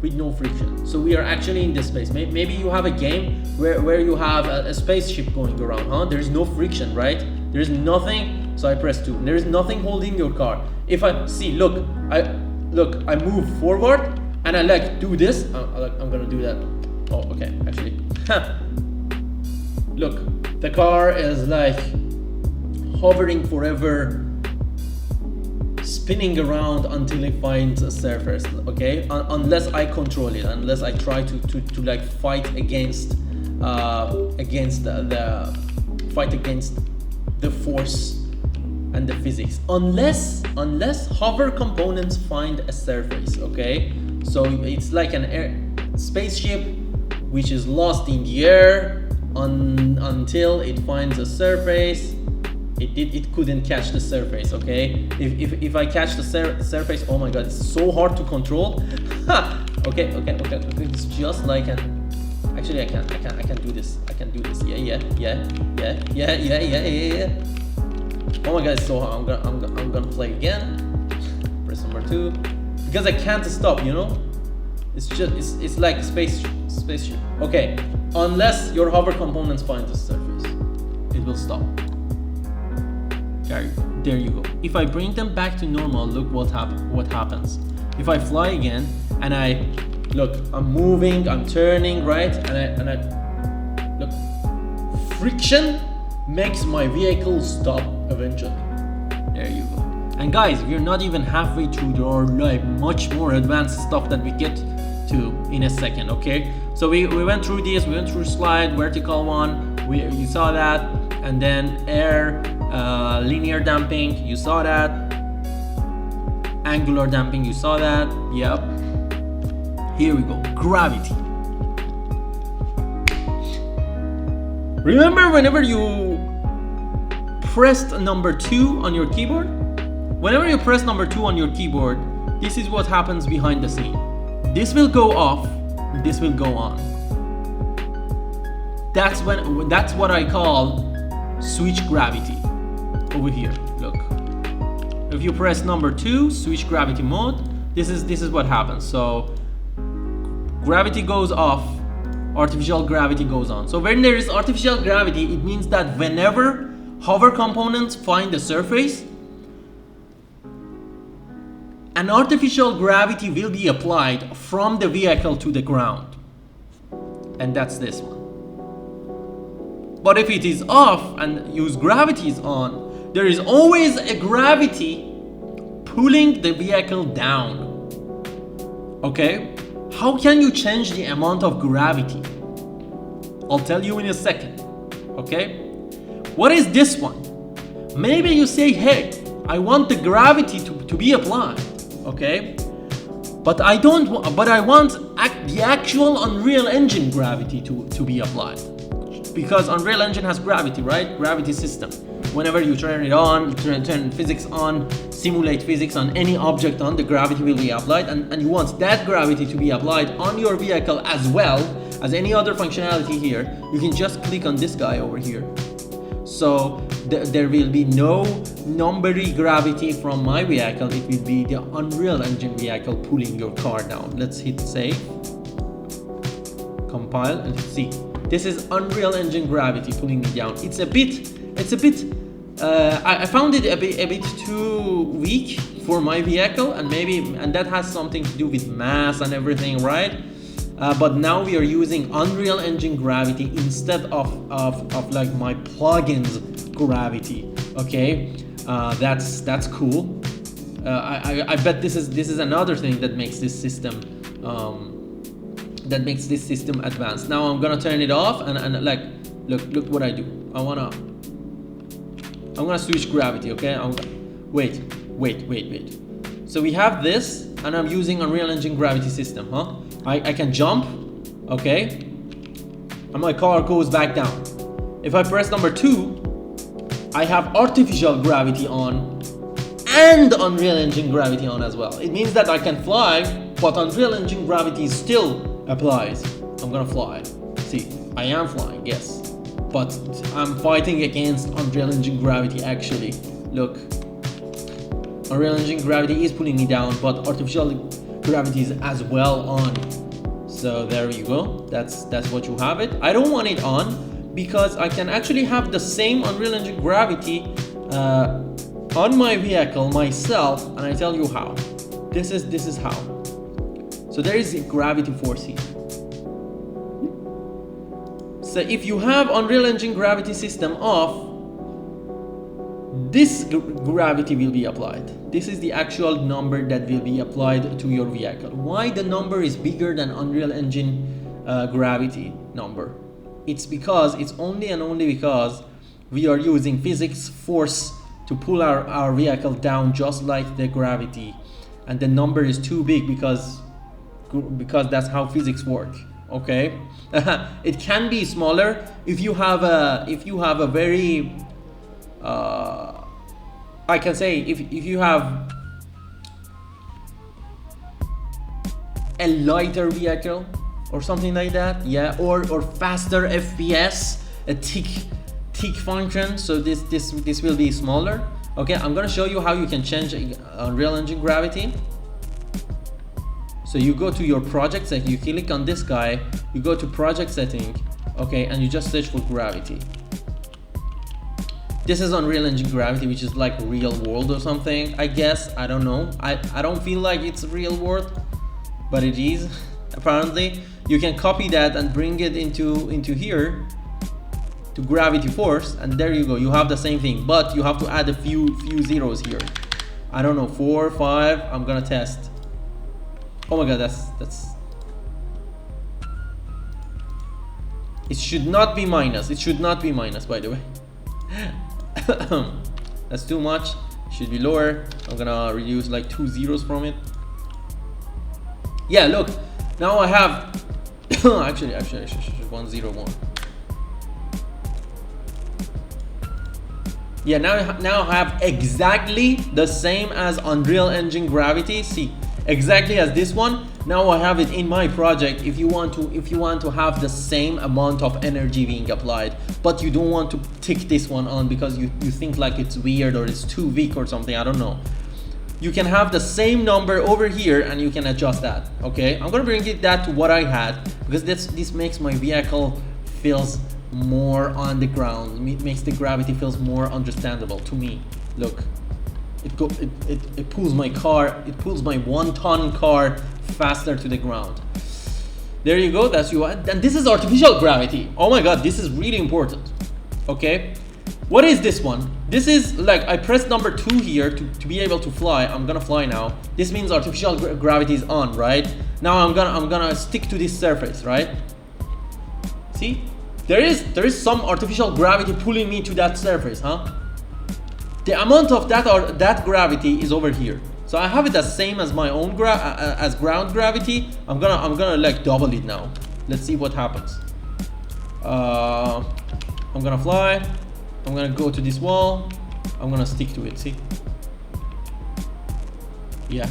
with no friction. So we are actually in this space. Maybe you have a game where you have a spaceship going around, huh? There is no friction, right? There is nothing. So I press 2. There is nothing holding your car. If I see, look, I move forward and I like do this. I'm gonna do that. Oh, okay, actually. Look, the car is like hovering forever, spinning around until it finds a surface. Okay, unless I control it, unless I try to like fight against the force and the physics, unless hover components find a surface. Okay, so it's like an air spaceship which is lost in the air until it finds a surface. It couldn't catch the surface. Okay, if I catch the surface, oh my god, it's so hard to control. Okay, it's just like an, actually I can do this. I can do this. Yeah. Oh my god, it's so hard. I'm gonna play again. Press number 2 because I can't stop. You know, it's like spaceship. Okay, unless your hover components find the surface, it will stop. There you go. If I bring them back to normal, look what happens. If I fly again and I'm moving, I'm turning, right? And I look, friction makes my vehicle stop eventually. There you go. And guys, we're not even halfway through. There are like much more advanced stuff that we get to in a second. Okay, so we went through this. We went through slide, vertical one. You saw that, and then air. Linear damping, you saw that. Angular damping, you saw that. Yep. Here we go. Gravity. Remember whenever you pressed number 2 on your keyboard? Whenever you press number 2 on your keyboard, this is what happens behind the scene. This will go off, this will go on. That's what I call switch gravity. Over here, look. If you press number 2, switch gravity mode, this is what happens. So gravity goes off, artificial gravity goes on. So when there is artificial gravity, it means that whenever hover components find the surface, an artificial gravity will be applied from the vehicle to the ground. And that's this one. But if it is off and use gravity is on, there is always a gravity pulling the vehicle down. Okay? How can you change the amount of gravity? I'll tell you in a second. Okay? What is this one? Maybe you say, hey, I want the gravity to be applied. Okay? But I want the actual Unreal Engine gravity to be applied. Because Unreal Engine has gravity, right? Gravity system. Whenever you turn it on, turn physics on, simulate physics on any object on, the gravity will be applied, and you want that gravity to be applied on your vehicle as well as any other functionality here. You can just click on this guy over here. So there will be no numbery gravity from my vehicle. It will be the Unreal Engine vehicle pulling your car down. Let's hit save, compile, and see. This is Unreal Engine gravity pulling me down. It's a bit. I found it a bit too weak for my vehicle, and that has something to do with mass and everything, right? But now we are using Unreal Engine gravity instead of like my plugin's gravity. Okay, that's cool. I bet this is another thing that makes this system advanced. Now I'm gonna turn it off and like look what I do. I wanna I'm gonna switch gravity, okay? Wait. So we have this, and I'm using Unreal Engine gravity system, huh? I can jump, okay? And my car goes back down. If I press number 2, I have artificial gravity on and Unreal Engine gravity on as well. It means that I can fly, but Unreal Engine gravity still applies. I'm gonna fly. See, I am flying, yes. But I'm fighting against Unreal Engine gravity actually. Look. Unreal Engine gravity is pulling me down, but artificial gravity is as well on. So there you go. That's what you have it. I don't want it on because I can actually have the same Unreal Engine gravity on my vehicle myself, and I tell you how. This is how. So there is a gravity force here. So if you have Unreal Engine gravity system off, this gravity will be applied. This is the actual number that will be applied to your vehicle. Why the number is bigger than Unreal Engine gravity number? It's because it's only and only because we are using physics force to pull our vehicle down just like the gravity, and the number is too big because that's how physics work. Okay, it can be smaller if you have a very I can say if you have a lighter vehicle or something like that, yeah, or faster FPS, a tick function, so this will be smaller. Okay, I'm gonna show you how you can change Unreal Engine gravity. So you go to your project setting, you click on this guy, you go to project setting, okay, and you just search for gravity. This is Unreal Engine gravity, which is like real world or something, I guess. I don't know. I don't feel like it's real world, but it is apparently. You can copy that and bring it into here to gravity force, and there you go. You have the same thing, but you have to add a few zeros here. I don't know, 4, 5. I'm gonna test. Oh my god, that's. It should not be minus. It should not be minus, by the way. That's too much. It should be lower. I'm gonna reduce like 2 zeros from it. Yeah, look. Now I have. actually, I should 1 0 more. Yeah, now I have exactly the same as Unreal Engine gravity. See, exactly as this one. Now I have it in my project. If you want to have the same amount of energy being applied, but you don't want to tick this one on because you think like it's weird or it's too weak or something, I don't know. You can have the same number over here and you can adjust that. Okay, I'm gonna bring that to what I had because this makes my vehicle feels more on the ground. It makes the gravity feels more understandable to me. Look. It pulls my car, it pulls my 1-ton car faster to the ground. There you go, that's you. And this is artificial gravity. Oh my god, this is really important. Okay, what is this one? This is like I pressed number 2 here to be able to fly. I'm gonna fly now. This means artificial gravity is on, right? Now I'm gonna stick to this surface, right? See, there is some artificial gravity pulling me to that surface, huh? The amount of that gravity is over here, so I have it as same as my own as ground gravity. I'm gonna like double it now. Let's see what happens. I'm gonna fly. I'm gonna go to this wall. I'm gonna stick to it. See? Yeah.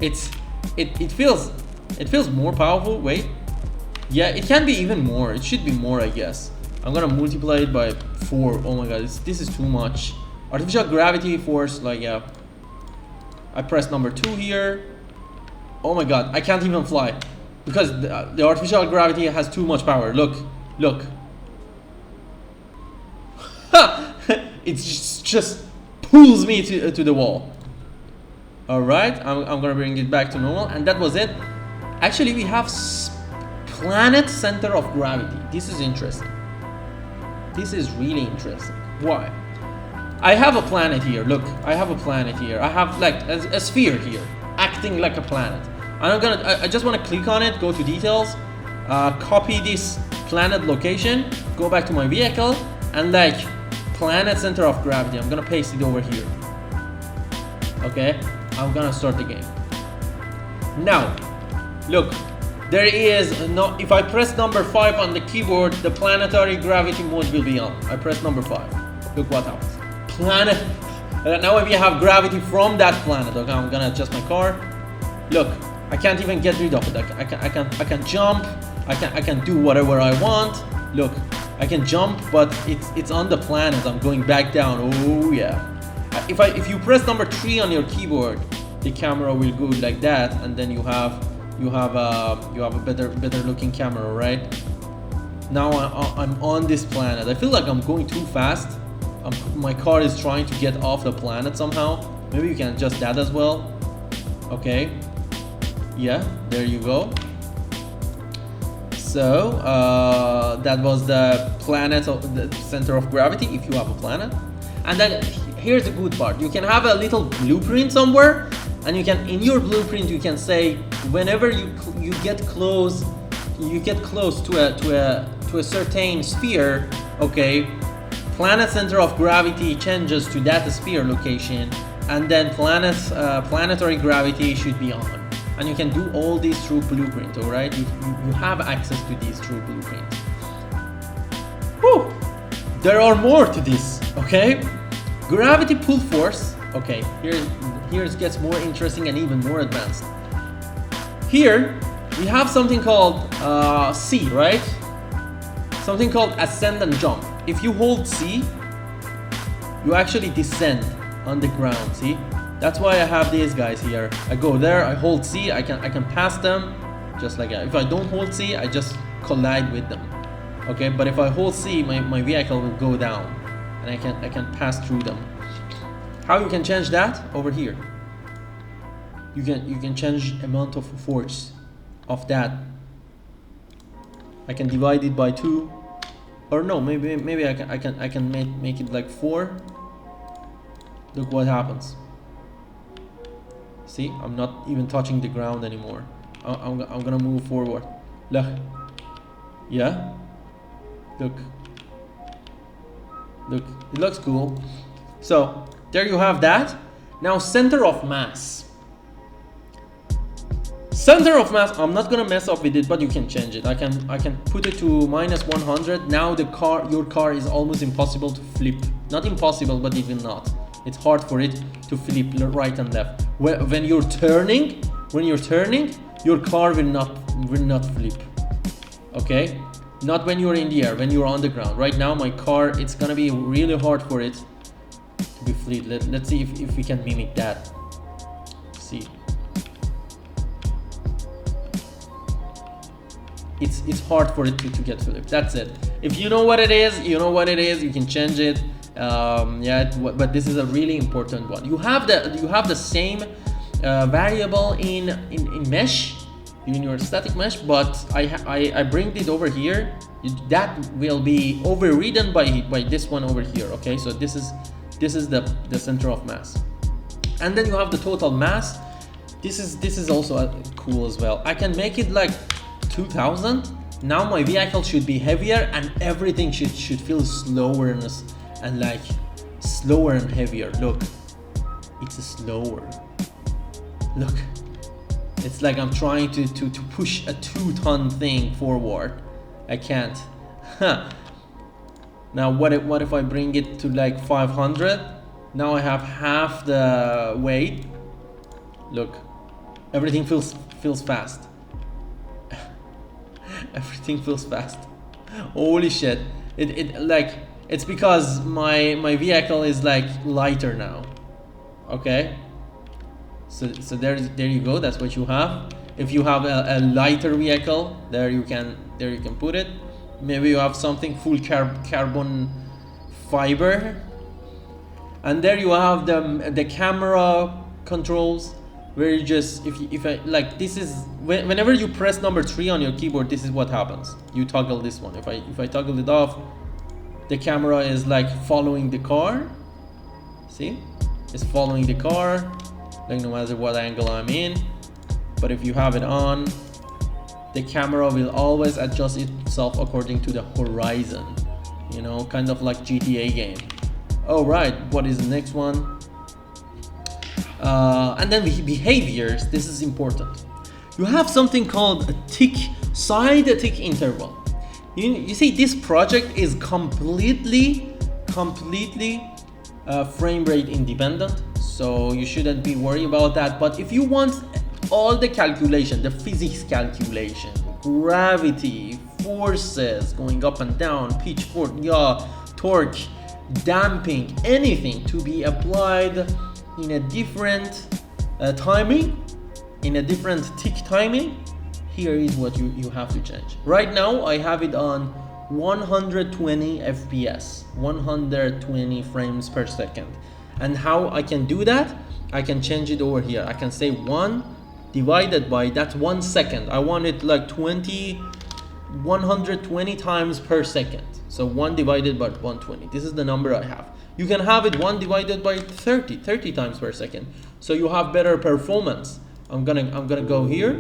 It feels more powerful. Wait. Yeah, it can be even more. It should be more, I guess. I'm gonna multiply it by 4. Oh my god, this is too much. Artificial gravity force, like, yeah. I press number 2 here. Oh my god, I can't even fly because the artificial gravity has too much power. Look. It just pulls me to the wall. All right, I'm gonna bring it back to normal, and that was it. Actually, we have planet center of gravity. This is interesting. This is really interesting. Why? I have a planet here. Look, I have a planet here. I have like a sphere here, acting like a planet. And I just want to click on it, go to details, copy this planet location, go back to my vehicle, and like planet center of gravity. I'm gonna paste it over here. Okay, I'm gonna start the game. Now, look, there is no, if I press number 5 on the keyboard, the planetary gravity mode will be on. I press number 5. Look what happens. Planet. Now we have gravity from that planet. Okay, I'm gonna adjust my car. Look, I can't even get rid of it. I can jump. I can do whatever I want. Look, I can jump, but it's on the planet. I'm going back down. Oh yeah. If you press number 3 on your keyboard, the camera will go like that, and then you have a better looking camera, right? Now I'm on this planet. I feel like I'm going too fast. My car is trying to get off the planet somehow. Maybe you can adjust that as well. Okay. Yeah, there you go. So that was the planet of the center of gravity, if you have a planet. And then here's the good part. You can have a little blueprint somewhere, and you can, in your blueprint, you can say whenever you get close to a certain sphere, okay, planet center of gravity changes to that sphere location, and then planetary gravity should be on. And you can do all these through blueprint, all right? You have access to these through blueprint. Whew. There are more to this, okay? Gravity pull force. Okay, here it gets more interesting and even more advanced. Here we have something called C, right? Something called ascend and jump. If you hold C, you actually descend on the ground. See? That's why I have these guys here. I go there, I hold C, I can pass them just like that. If I don't hold C, I just collide with them. Okay, but if I hold C, my vehicle will go down, and I can pass through them. How you can change that? Over here. You can change amount of force of that. I can divide it by 2, or no, maybe I can make it like 4. Look what happens. See, I'm not even touching the ground anymore. I'm gonna move forward. Look. Yeah. Look. It looks cool. So there you have that. Now center of mass. Center of mass, I'm not gonna mess up with it, but you can change it. I can put it to -100. Now your car is almost impossible to flip. Not impossible, but it will not. It's hard for it to flip right and left. When you're turning, your car will not flip. Okay? Not when you're in the air, when you're on the ground. Right now my car, it's gonna be really hard for it to be flip. Let's see if we can mimic that. See. It's hard for it to get flipped. That's it. If you know what it is, you know what it is. You can change it. Yeah, but this is a really important one. You have the same variable in mesh, in your static mesh, but I bring it over here. That will be overridden by this one over here. Okay, so this is the center of mass, and then you have the total mass. This is also cool as well. I can make it like 2000. Now my vehicle should be heavier, and everything should feel slower and like slower and heavier. Look, it's slower. Look, it's like I'm trying to push a 2-ton thing forward. I can't. Now what if I bring it to like 500? Now I have half the weight. Look, everything feels fast. Everything feels fast. Holy shit! It's because my vehicle is like lighter now. Okay. So there you go. That's what you have. If you have a lighter vehicle, there you can put it. Maybe you have something full carbon fiber, and there you have the camera controls, where you just if I like, this is whenever you press number 3 on your keyboard, this is what happens. You toggle this one. If I toggle it off, the camera is like following the car. See, it's following the car, like no matter what angle I'm in. But if you have it on, the camera will always adjust itself according to the horizon. you know, kind of like GTA game. All right, what is the next one? And then behaviors. This is important. You have something called a tick, side tick interval. You see, this project is completely frame rate independent, so you shouldn't be worried about that. But if you want all the calculation, the physics calculation, gravity, forces going up and down, pitch, force, yaw, torque, damping, anything to be applied in a different timing, in a different tick timing, here is what you have to change. Right now I have it on 120 FPS, 120 frames per second. And how I can do that? I can change it over here. I can say 1 divided by, that's 1 second. I want it like 120 times per second. So 1 divided by 120. This is the number I have. You can have it 1 divided by 30 times per second. So you have better performance. I'm gonna go here.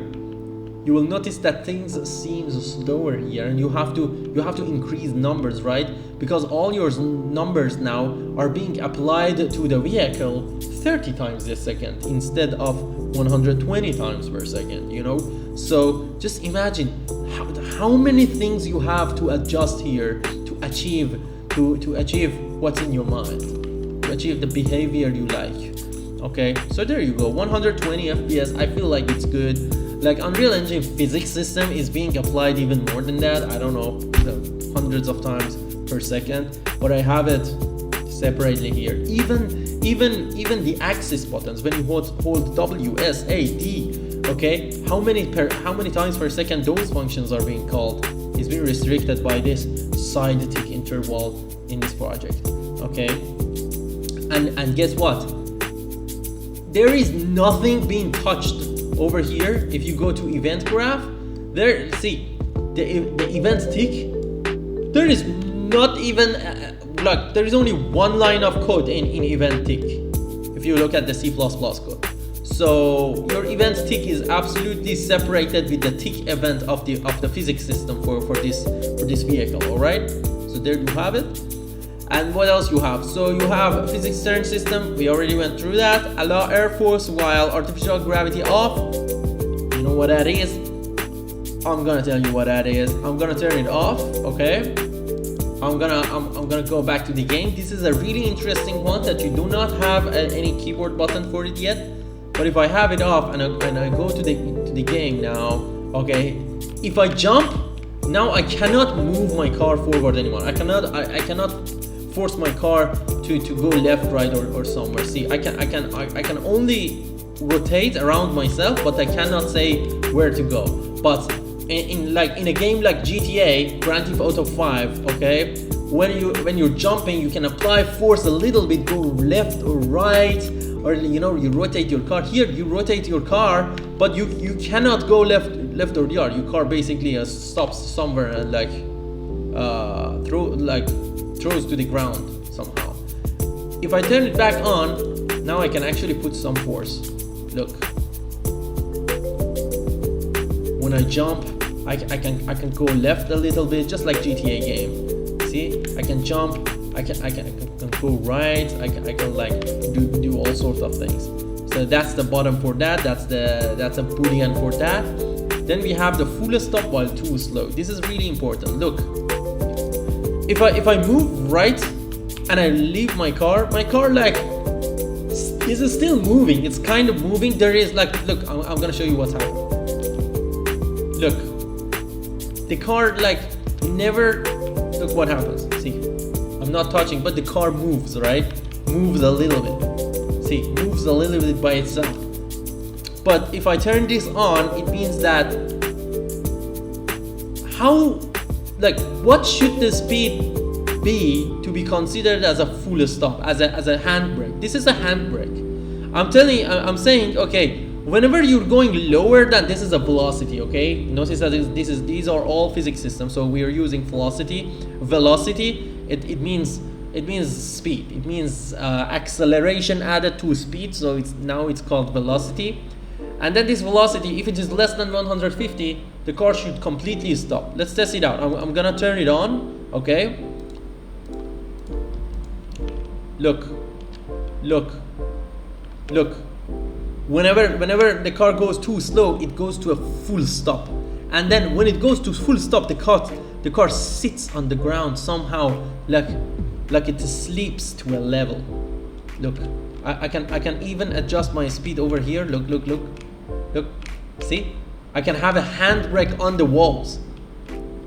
You will notice that things seem slower here, and you have to increase numbers, right? Because all your numbers now are being applied to the vehicle 30 times a second instead of 120 times per second, you know? So just imagine how many things you have to adjust here to achieve what's in your mind, to achieve the behavior you like. Okay, so there you go, 120 FPS. I feel like it's good. Like Unreal Engine physics system is being applied even more than that. I don't know, hundreds of times per second, but I have it separately here. Even the axis buttons, when you hold W, S, A, D, okay, how many times per second those functions are being called is being restricted by this side tick interval in this project. Okay, and guess what? There is nothing being touched over here. If you go to event graph, there, see the event tick, there is not even like there is only one line of code in event tick if you look at the C++ code. So your event tick is absolutely separated with the tick event of the physics system for this vehicle. All right, so there you have it. And what else you have? So you have physics turn system. We already went through that. Allow air force while artificial gravity off. You know what that is? I'm gonna tell you what that is. I'm gonna turn it off. Okay. I'm gonna go back to the game. This is a really interesting one that you do not have any keyboard button for it yet. But if I have it off and I go to the game now, okay. If I jump, now I cannot move my car forward anymore. I cannot force my car to go left, right, or somewhere. See, I can only rotate around myself, but I cannot say where to go. But in a game like GTA, Grand Theft Auto 5, okay, when you're jumping, you can apply force a little bit, go left or right, or you know, you rotate your car. Here you rotate your car, but you cannot go left or right. Your car basically stops somewhere and throws to the ground somehow. If I turn it back on, now I can actually put some force. Look, when I jump, I can go left a little bit, just like GTA game. See, I can jump, I can go right, I can like do all sorts of things. So that's the button for that. That's a boolean for that. Then we have the full stop while too slow. This is really important. Look, if I move right and I leave my car like is still moving. It's kind of moving. There is like, look, I'm gonna show you what's happening. Look, the car like never, look what happens. See, I'm not touching, but the car moves, right? Moves a little bit. See, moves a little bit by itself. But if I turn this on, it means that what should the speed be to be considered as a full stop, as a handbrake? This is a handbrake. I'm saying, okay, whenever you're going lower than, this is a velocity, okay? Notice that these are all physics systems, so we are using velocity. It means speed. It means acceleration added to speed, so it's called velocity. And then this velocity, if it is less than 150, the car should completely stop. Let's test it out. I'm gonna turn it on, okay? Look, look, look. Whenever the car goes too slow, it goes to a full stop, and then when it goes to full stop, the car sits on the ground somehow, like it sleeps to a level. Look, I can even adjust my speed over here. Look, look, look, look. See, I can have a handbrake on the walls.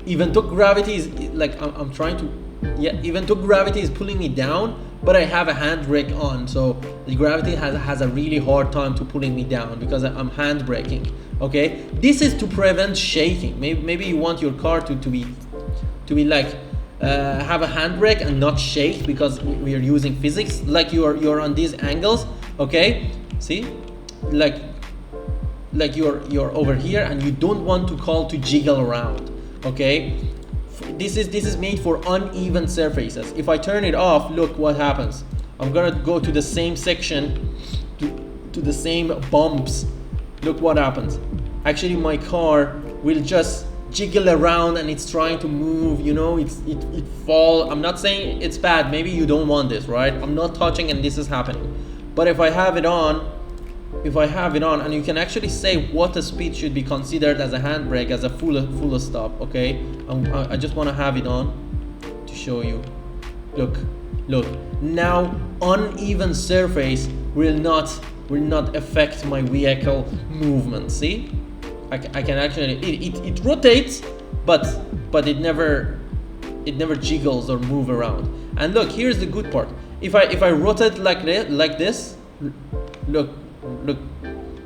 Even though gravity is like I'm trying to, yeah, even though gravity is pulling me down, but I have a handbrake on, so the gravity has a really hard time to pulling me down because I'm handbraking. Okay, this is to prevent shaking. Maybe you want your car to be like have a handbrake and not shake because we are using physics. Like you're on these angles. Okay, see, like you're over here and you don't want to call to jiggle around. Okay, this is made for uneven surfaces. If I turn it off, look what happens. I'm gonna go to the same section, to the same bumps. Look what happens. Actually, my car will just jiggle around and it's trying to move. You know, it fall. I'm not saying it's bad. Maybe you don't want this, right? I'm not touching and this is happening. But if I have it on, and you can actually say what the speed should be considered as a handbrake, as a full stop. Okay, I just want to have it on to show you. Look, now uneven surface will not affect my vehicle movement. See, I can actually, it rotates, but it never jiggles or move around. And look, here's the good part. If I rotate like this, look,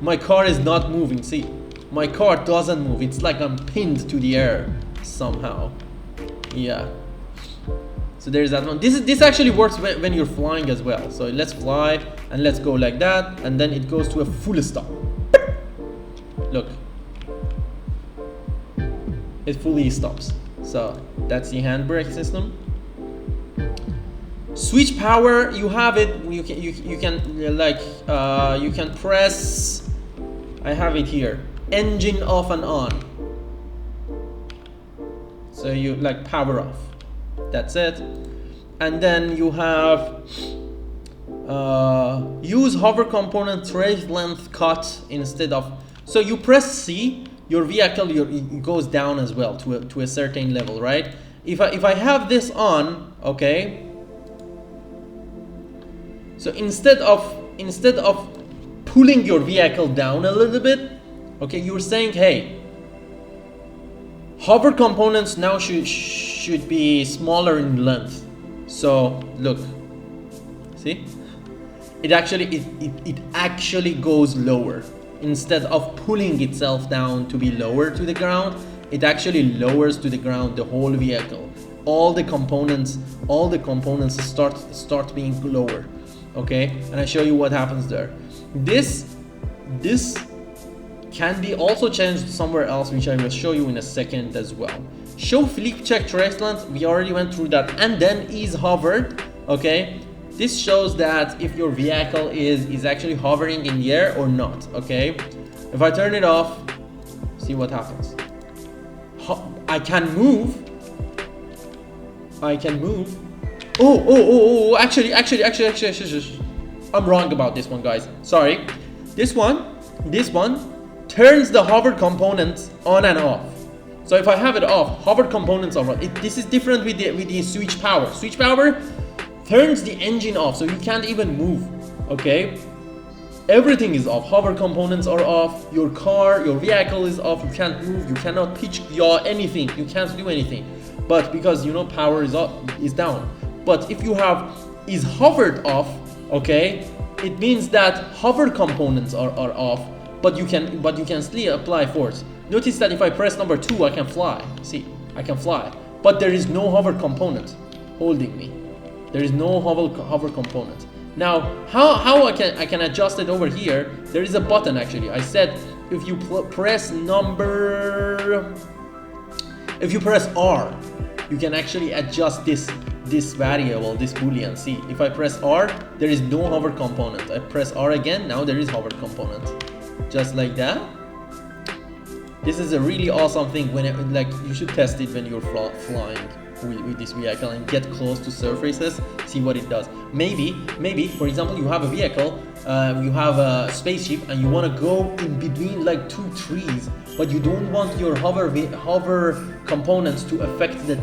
my car is not moving. See, my car doesn't move. It's like I'm pinned to the air somehow. Yeah, so there's that one. This actually works when you're flying as well. So let's fly and let's go like that, and then it goes to a full stop. Look, it fully stops. So that's the handbrake system. Switch power, you have it. You can press. I have it here. Engine off and on. So you like power off. That's it. And then you have use hover component trace length cut instead of. So you press C, your vehicle it goes down as well to a certain level, right? If I have this on, okay. So instead of pulling your vehicle down a little bit, okay, you're saying, hey, hover components now should be smaller in length. So look, see, it actually goes lower. Instead of pulling itself down to be lower to the ground, it actually lowers to the ground the whole vehicle. All the components start being lower. Okay, and I show you what happens there. This can be also changed somewhere else, which I will show you in a second as well. Show flip check trace length, we already went through that, and then is hovered. Okay, this shows that if your vehicle is actually hovering in the air or not. Okay, if I turn it off, see what happens. I can move. Oh, actually, I'm wrong about this one, guys. Sorry. This one turns the hover components on and off. So if I have it off, hover components are on. This is different with the switch power. Switch power turns the engine off, so you can't even move. Okay, everything is off. Hover components are off. Your vehicle is off. You can't move. You cannot pitch, yaw, anything. You can't do anything. But because power is down. But if you have is hovered off, okay, it means that hover components are off, but you can still apply force. Notice that if I press number 2, I can fly. See, I can fly, but there is no hover component holding me. There is no hover component. Now, how I can adjust it over here? There is a button actually. I said if you press R, you can actually adjust this variable, this boolean. See, if I press R, there is no hover component. I press R again, now there is hover component. Just like that. This is a really awesome thing when you should test it when you're flying. with this vehicle and get close to surfaces, see what it does. Maybe, for example, you have a vehicle, you have a spaceship, and you want to go in between like two trees, but you don't want your hover components to affect the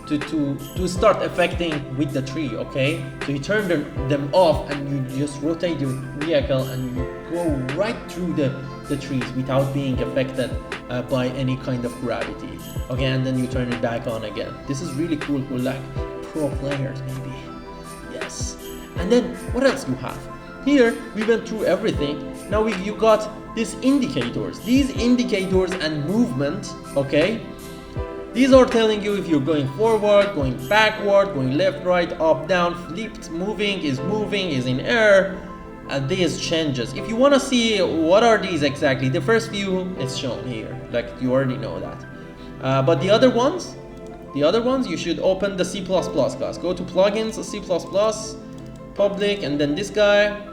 to start affecting with the tree. Okay, so you turn them off and you just rotate your vehicle and you go right through the trees without being affected by any kind of gravity. Okay, and then you turn it back on again. This is really cool for like pro players maybe. Yes. And then what else you have? Here we went through everything. Now you got these indicators. These indicators and movement, okay? These are telling you if you're going forward, going backward, going left, right, up, down, flipped, moving, is in air. These changes. If you want to see what are these exactly, the first few is shown here. Like you already know that. But the other ones, you should open the C++ class. Go to plugins, C++, public, and then this guy.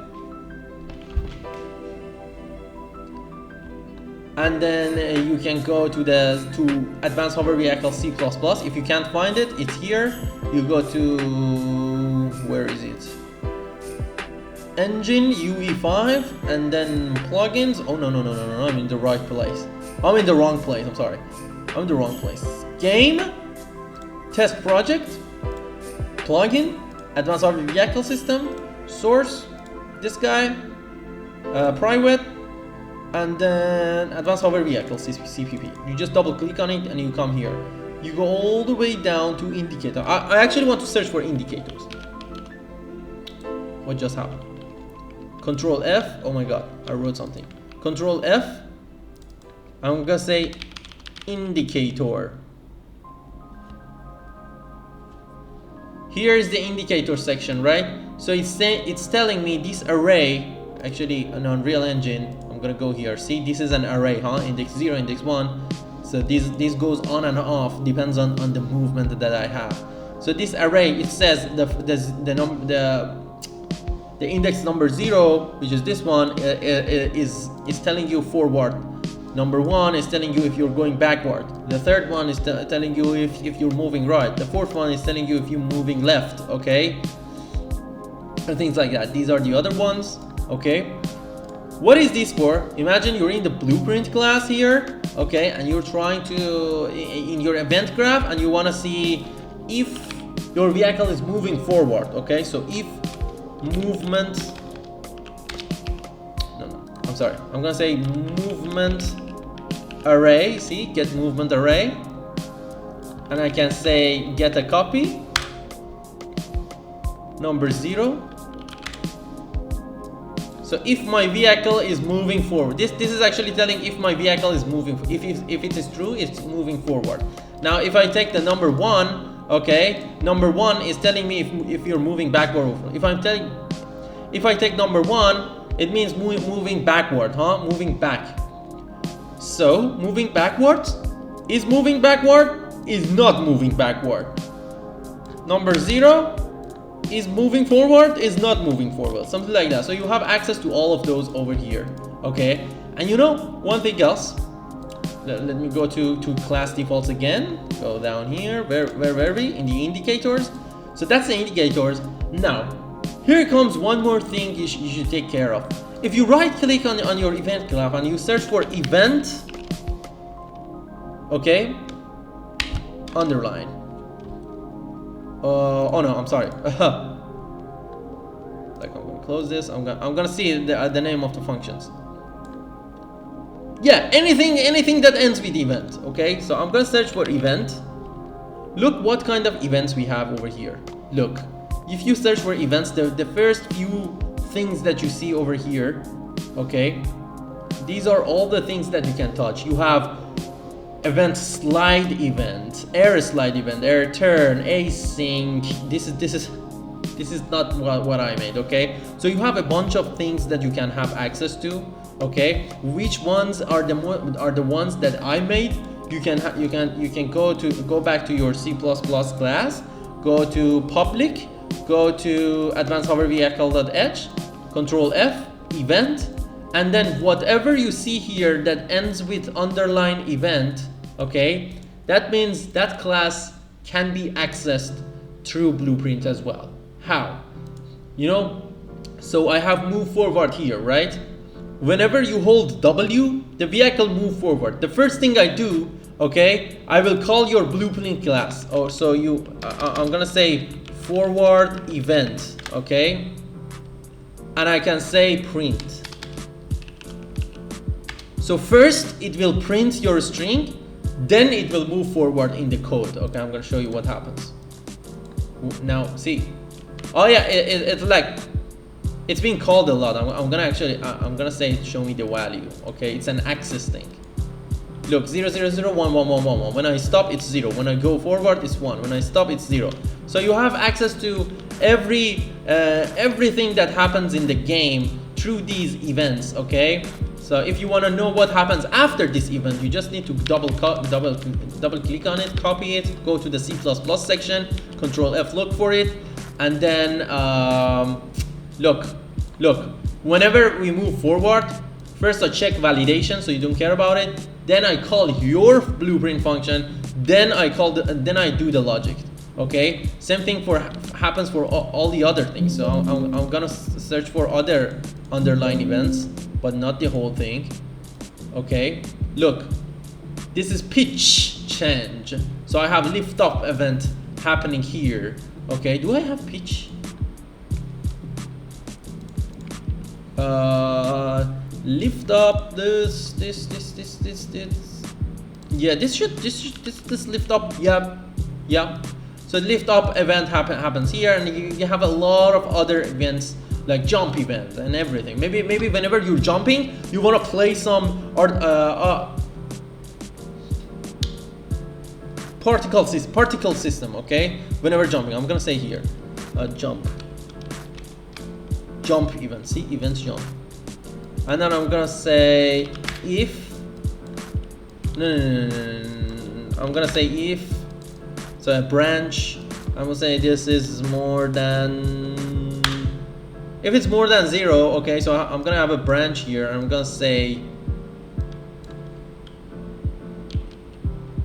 And then you can go to AdvancedHoverVehicle C++. If you can't find it, it's here. You go to, where is it? Engine UE5 and then plugins. Oh no, I'm in the right place. I'm in the wrong place. I'm sorry. I'm in the wrong place. Game, test project, plugin, Advanced Hovervehicle System, source, this guy, private, and then Advanced Hovervehicle CPP. You just double click on it and you come here. You go all the way down to indicator. I actually want to search for indicators. What just happened? Control F. Oh my god, I wrote something. Control F. I'm gonna say indicator. Here is the indicator section, right? So it's telling me this array. Actually, an Unreal Engine. I'm gonna go here. See, this is an array, huh? Index 0, index 1. So this goes on and off, depends on the movement that I have. So this array, it says the index number 0, which is this one, is telling you forward. Number 1 is telling you if you're going backward. The third one is telling you if you're moving right. The fourth one is telling you if you're moving left, okay? And things like that. These are the other ones, okay? What is this for? Imagine you're in the blueprint class here, okay? And you're trying to, in your event graph, and you want to see if your vehicle is moving forward, okay? So if movement, I'm sorry, I'm gonna say movement array. See, get movement array, and I can say get a copy number 0. So if my vehicle is moving forward, this is actually telling if my vehicle is moving. If it is true, it's moving forward. Now if I take the number 1, okay, number 1 is telling me if you're moving backward. If I take number 1, it means moving backward, huh? Moving back. So moving backwards is moving backward, is not moving backward. Number 0 is moving forward, is not moving forward, something like that. So you have access to all of those over here, okay? And you know, one thing else, let me go to class defaults again, go down here, where were we? In the indicators. So that's the indicators. Now, here comes one more thing you should take care of. If you right click on your event graph and you search for event, okay, underline. Oh no, I'm sorry. Like, I'm gonna close this. I'm gonna see the name of the functions. Yeah, anything that ends with event. Okay, so I'm gonna search for event. Look what kind of events we have over here. Look, if you search for events, the first few things that you see over here, okay, these are all the things that you can touch. You have event slide event, air slide event, air turn, async. This is not what I made, okay? So you have a bunch of things that you can have access to, okay? Which ones are the ones that I made? You can go back to your C++ class, go to public, go to AdvancedHoverVehicle.h, Control F, event, and then whatever you see here that ends with underline event, okay, that means that class can be accessed through Blueprint as well. How? You know, so I have move forward here, right? Whenever you hold W, the vehicle move forward. The first thing I do, okay, I will call your Blueprint class. Oh, so I'm gonna say forward event, okay? And I can say print. So first it will print your string, then it will move forward in the code. Okay, I'm gonna show you what happens. Now, see. Oh yeah, it's like, it's being called a lot. I'm gonna say show me the value. Okay, it's an access thing. Look, 0, 0, 0, 1, 1, 1, 1, 1. When I stop, it's 0. When I go forward, it's 1. When I stop, it's 0. So you have access to everything that happens in the game through these events. Okay. So if you want to know what happens after this event, you just need to double click on it, copy it, go to the C++ section, Control F, look for it, and then look. Whenever we move forward, first I check validation, so you don't care about it. Then I call your Blueprint function. Then I do the logic. Okay. Same thing happens for all the other things. So I'm gonna search for other underline events, but not the whole thing. Okay, look, this is pitch change. So I have lift up event happening here. Okay, do I have pitch? Lift up this. Yeah, this lift up. Yeah. So lift up event happens here, and you have a lot of other events like jump event and everything. Maybe whenever you're jumping, you want to play some particle system. Okay, whenever jumping, I'm gonna say here jump event. See, events jump, and then I'm gonna say if I'm gonna say if, so a branch, I'm gonna say this is more than, if it's more than 0, okay, so I'm gonna have a branch here, and I'm gonna say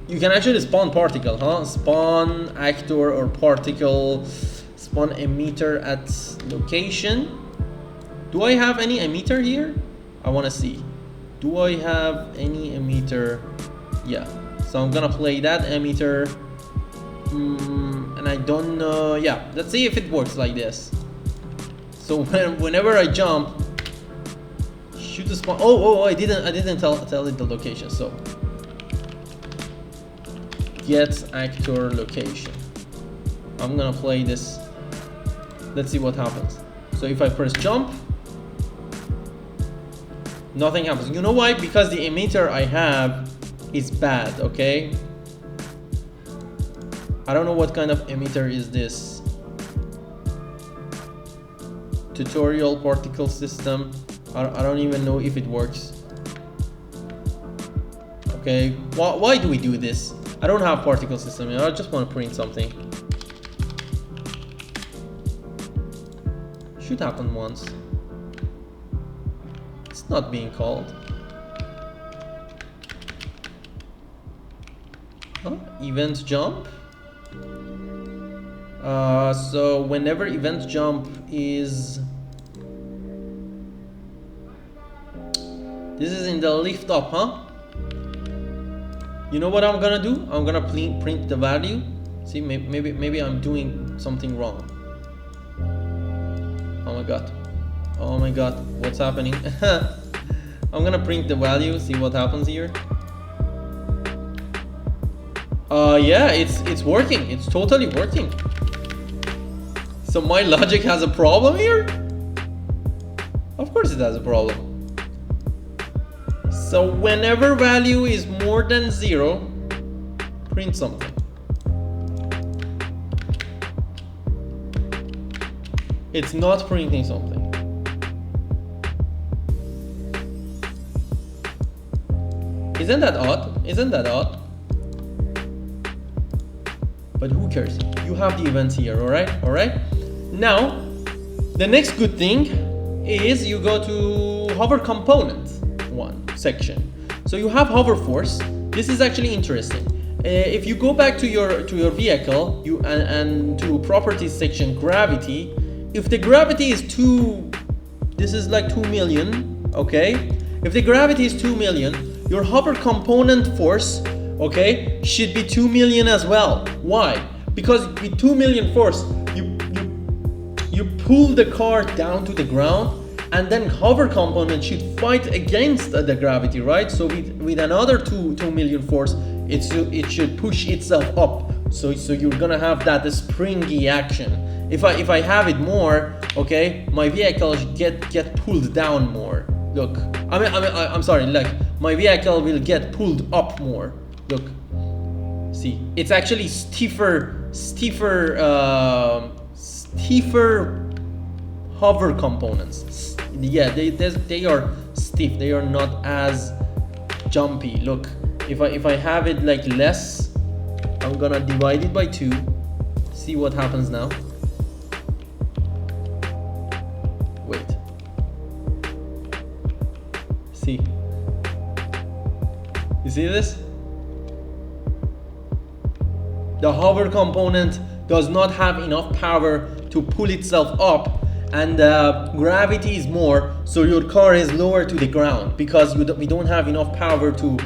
you can actually spawn particle, spawn actor or particle, spawn emitter at location. Do I have any emitter here? I want to see. Do I have any emitter? Yeah, so I'm gonna play that emitter, and I don't know. Yeah, let's see if it works like this. So whenever I jump, shoot the spawn. Oh, I didn't tell it the location. So get actor location. I'm gonna play this. Let's see what happens. So if I press jump, nothing happens. You know why? Because the emitter I have is bad. Okay, I don't know what kind of emitter is this. Tutorial particle system. I don't even know if it works. Okay, why do we do this? I don't have particle system. I just want to print something. Should happen once. It's not being called. Huh? Event jump. So whenever event jump is, this is in the lift up, huh? You know what I'm gonna do? I'm gonna print the value. See, maybe I'm doing something wrong. Oh my god, what's happening? I'm gonna print the value, see what happens here. Yeah, it's working. It's totally working. So my logic has a problem here? Of course it has a problem. So whenever value is more than 0, print something. It's not printing something. Isn't that odd? Isn't that odd? But who cares? You have the events here, alright? Alright? Now, the next good thing is you go to hover component 1 section. So you have hover force. This is actually interesting. if you go back to your vehicle, and to properties section, gravity, if the gravity is 2, this is like 2 million, okay? If the gravity is 2 million, your hover component force, okay, should be 2 million as well. Why? Because with 2 million force, you pull the car down to the ground, and then hover component should fight against the gravity, right? So with another 2 million force, it should push itself up. So you're gonna have that springy action. If I have it more, okay, my vehicle should get pulled down more. Look, I'm sorry, like my vehicle will get pulled up more. Look, see, it's actually stiffer hover components. Yeah, they are stiff. They are not as jumpy. Look, if I have it like less, I'm gonna divide it by 2. See what happens now. Wait. See. You see this? The hover component does not have enough power to pull itself up, and gravity is more, so your car is lower to the ground because we don't have enough power to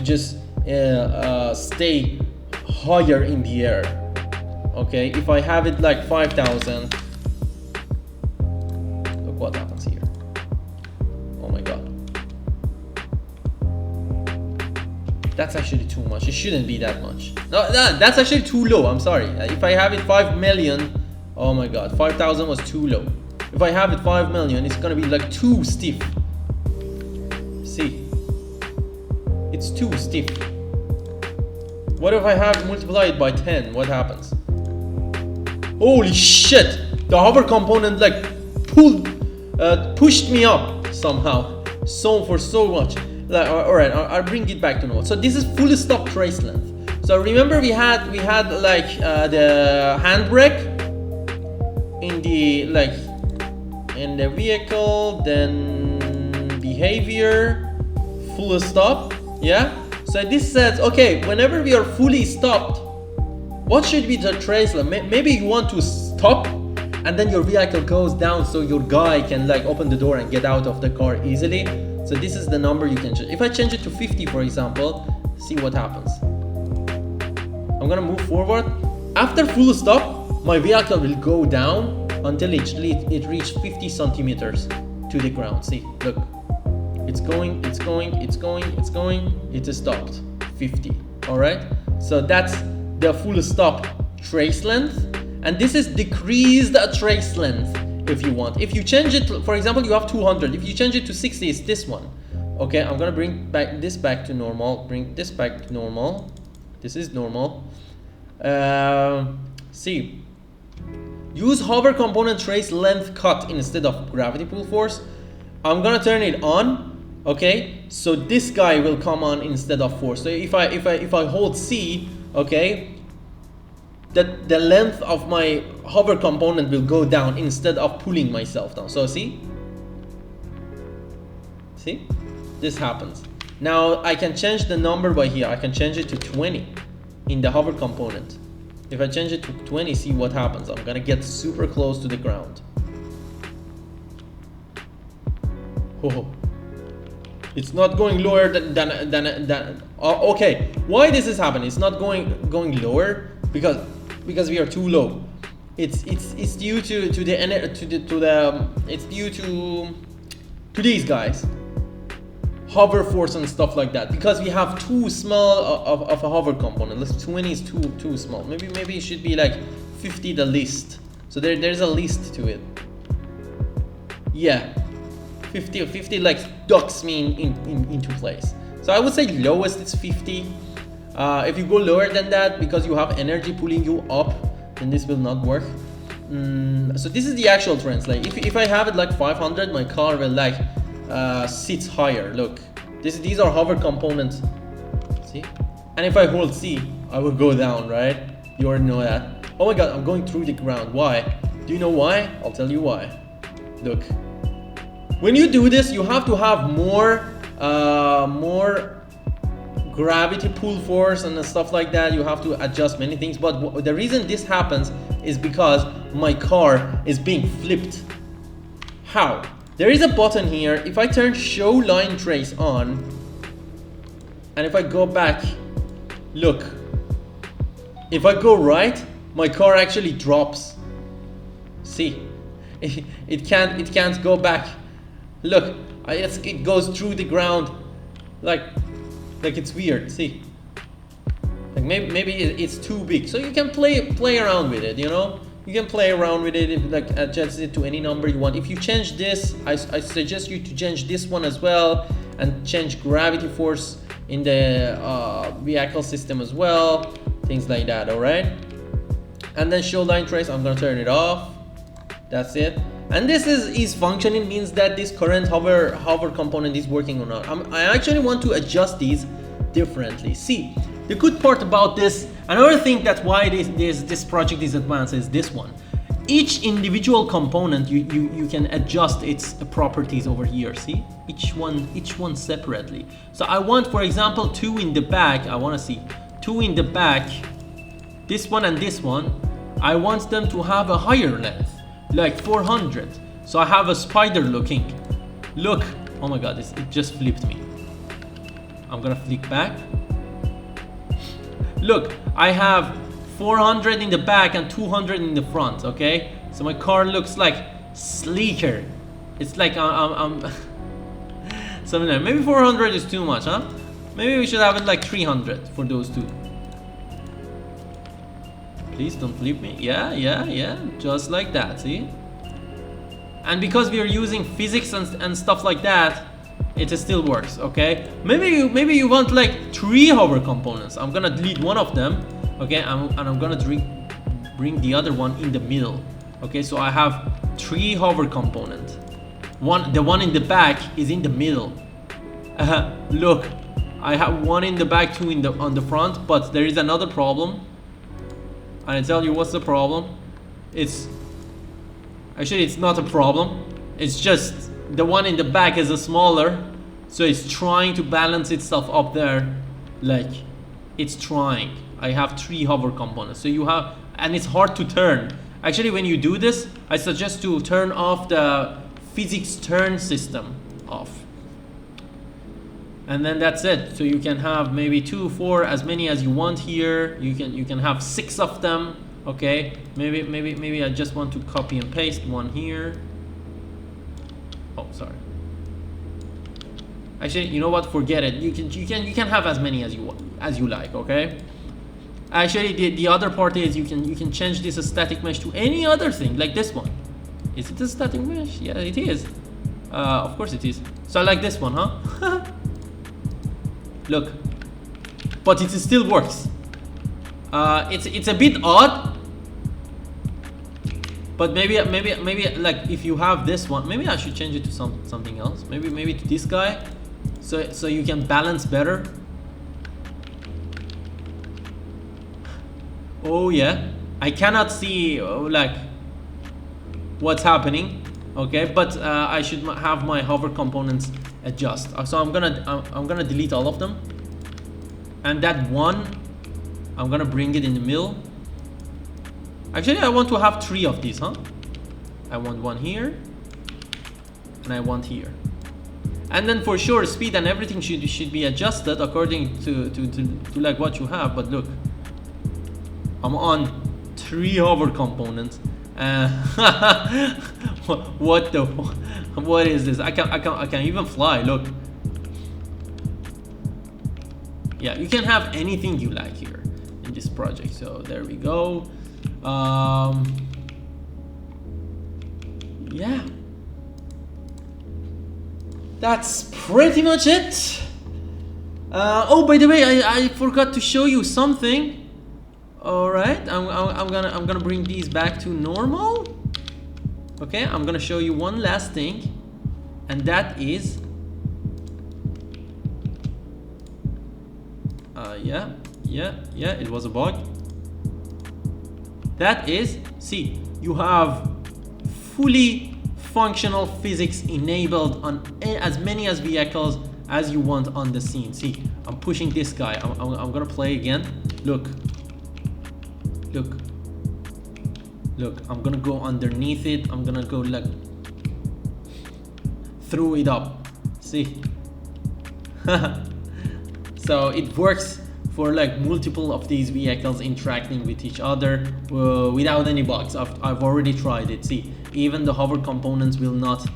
just stay higher in the air. Okay, if I have it like 5,000, look what happens here. Oh my god, that's actually too much. It shouldn't be that much. No, that's actually too low. I'm sorry. If I have it 5 million, oh my god, 5,000 was too low. If I have it 5 million, it's gonna be like too stiff. See, it's too stiff. What if I have multiplied by 10? What happens? Holy shit! The hover component like pushed me up somehow. For so much. Like, all right, I'll bring it back to normal. So this is full stop trace length. So remember we had like the handbrake in the vehicle, then behavior, full stop, yeah. So this says, okay, whenever we are fully stopped, what should be the trace length? Maybe you want to stop, and then your vehicle goes down, so your guy can like open the door and get out of the car easily. So this is the number you can change. If I change it to 50, for example, see what happens. I'm gonna move forward. After full stop, my vehicle will go down until it reached 50 centimeters to the ground. See, look, it's going, it is stopped, 50, all right? So that's the full stop trace length, and this is decreased trace length if you want. If you change it, for example, you have 200, if you change it to 60, it's this one. Okay, I'm gonna bring this back to normal, bring this back to normal. This is normal. See, use hover component trace length cut instead of gravity pull force. I'm gonna turn it on. Okay, so this guy will come on instead of force. So if I hold C, okay, the length of my hover component will go down instead of pulling myself down. So see, this happens. Now I can change the number by here. I can change it to 20 in the hover component. If I change it to 20, see what happens. I'm gonna get super close to the ground. Oh, it's not going lower than okay, why this is happening? It's not going lower because we are too low. It's due to these guys, hover force and stuff like that, because we have too small of a hover component. Let's 20 is too small. Maybe it should be like 50 the least. So there's a least to it. Yeah, 50 like ducks me into place. So I would say lowest is 50. If you go lower than that, because you have energy pulling you up, then this will not work. So this is the actual translate. If I have it like 500, my car will like sit higher. Look, these are hover components. See, and if I hold C, I will go down, right? You already know that. Oh my god, I'm going through the ground. Why? Do you know why? I'll tell you why. Look, when you do this, you have to have more gravity pull force and stuff like that. You have to adjust many things, but the reason this happens is because my car is being flipped. How? There is a button here. If I turn show line trace on, and if I go back, look, if I go right, my car actually drops. See, it can't go back. Look, it goes through the ground, like it's weird. See, like maybe it's too big. So you can play around with it. You know, you can play around with it. If, like, adjust it to any number you want. If you change this, I suggest you to change this one as well, and change gravity force in the vehicle system as well. Things like that. All right. And then show line trace, I'm gonna turn it off. That's it. And this is functioning, means that this current hover component is working or not. I actually want to adjust these differently. See, the good part about this, another thing that's why this project is advanced, is this one. Each individual component you can adjust its properties over here. See, each one separately. So I want, for example, 2 in the back. I want to see 2 in the back. This one and this one, I want them to have a higher length, like 400. So I have a spider looking. Look, oh my god, it just flipped me. I'm gonna flick back. Look, I have 400 in the back and 200 in the front, okay? So my car looks like sleeker. It's like I'm something like, maybe 400 is too much, huh? Maybe we should have it like 300 for those two. Please don't flip me. Yeah, just like that, see? And because we are using physics and stuff like that, it still works, okay? Maybe you want like 3 hover components. I'm gonna delete one of them, okay? And I'm gonna bring the other one in the middle, okay? So I have 3 hover component. The one in the back is in the middle. Look, I have 1 in the back, 2 on the front, but there is another problem. And I tell you what's the problem. It's not a problem. It's just the one in the back is a smaller, so it's trying to balance itself up there. Like, it's trying. I have 3 hover components, so you have, and it's hard to turn. Actually, when you do this, I suggest to turn off the physics turn system off. And then that's it. So you can have maybe 2, 4, as many as you want here. You can have 6 of them. Okay. Maybe I just want to copy and paste one here. Oh, sorry. Actually, you know what? Forget it. You can have as many as you like. Okay. Actually, the other part is you can change this static mesh to any other thing, like this one. Is it a static mesh? Yeah, it is. Of course it is. So I like this one, huh? Look, but it still works. It's a bit odd, but maybe like if you have this one, maybe I should change it to something else. Maybe to this guy, so you can balance better. Oh yeah, I cannot see like what's happening. Okay, but I should have my hover components adjust. So I'm gonna delete all of them, and that one I'm gonna bring it in the middle. Actually, I want to have 3 of these, huh? I want 1 here, and I want here, and then for sure speed and everything should be adjusted according to like what you have. But look, I'm on 3 hover components. What is this? I can even fly. Look. Yeah, you can have anything you like here in this project. So there we go. Yeah, that's pretty much it. Oh, by the way, I forgot to show you something. All right, I'm gonna bring these back to normal. Okay, I'm gonna show you one last thing, and that is yeah, it was a bug. That is, see, you have fully functional physics enabled on as many as vehicles as you want on the scene. See, I'm pushing this guy. I'm gonna play again. Look, look, look. I'm gonna go underneath it. I'm gonna go like through it up. See. So it works for like multiple of these vehicles interacting with each other without any bugs. I've already tried it. See, even the hover components will not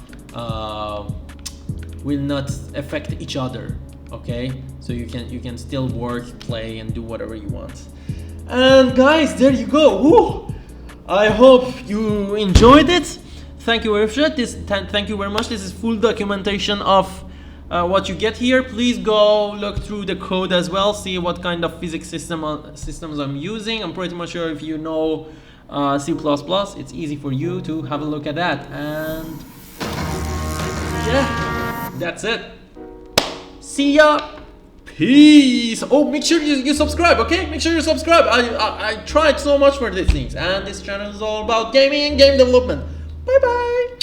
affect each other. Okay, so you can still work, play, and do whatever you want. And guys, there you go. Woo! I hope you enjoyed it. Thank you very much. Thank you very much. This is full documentation of what you get here. Please go look through the code as well, see what kind of physics systems I'm using. I'm pretty much sure if you know C++, it's easy for you to have a look at that. And yeah, that's it. See ya. Peace. Oh, make sure you subscribe, okay? Make sure you subscribe. I tried so much for these things, and this channel is all about gaming and game development. Bye bye.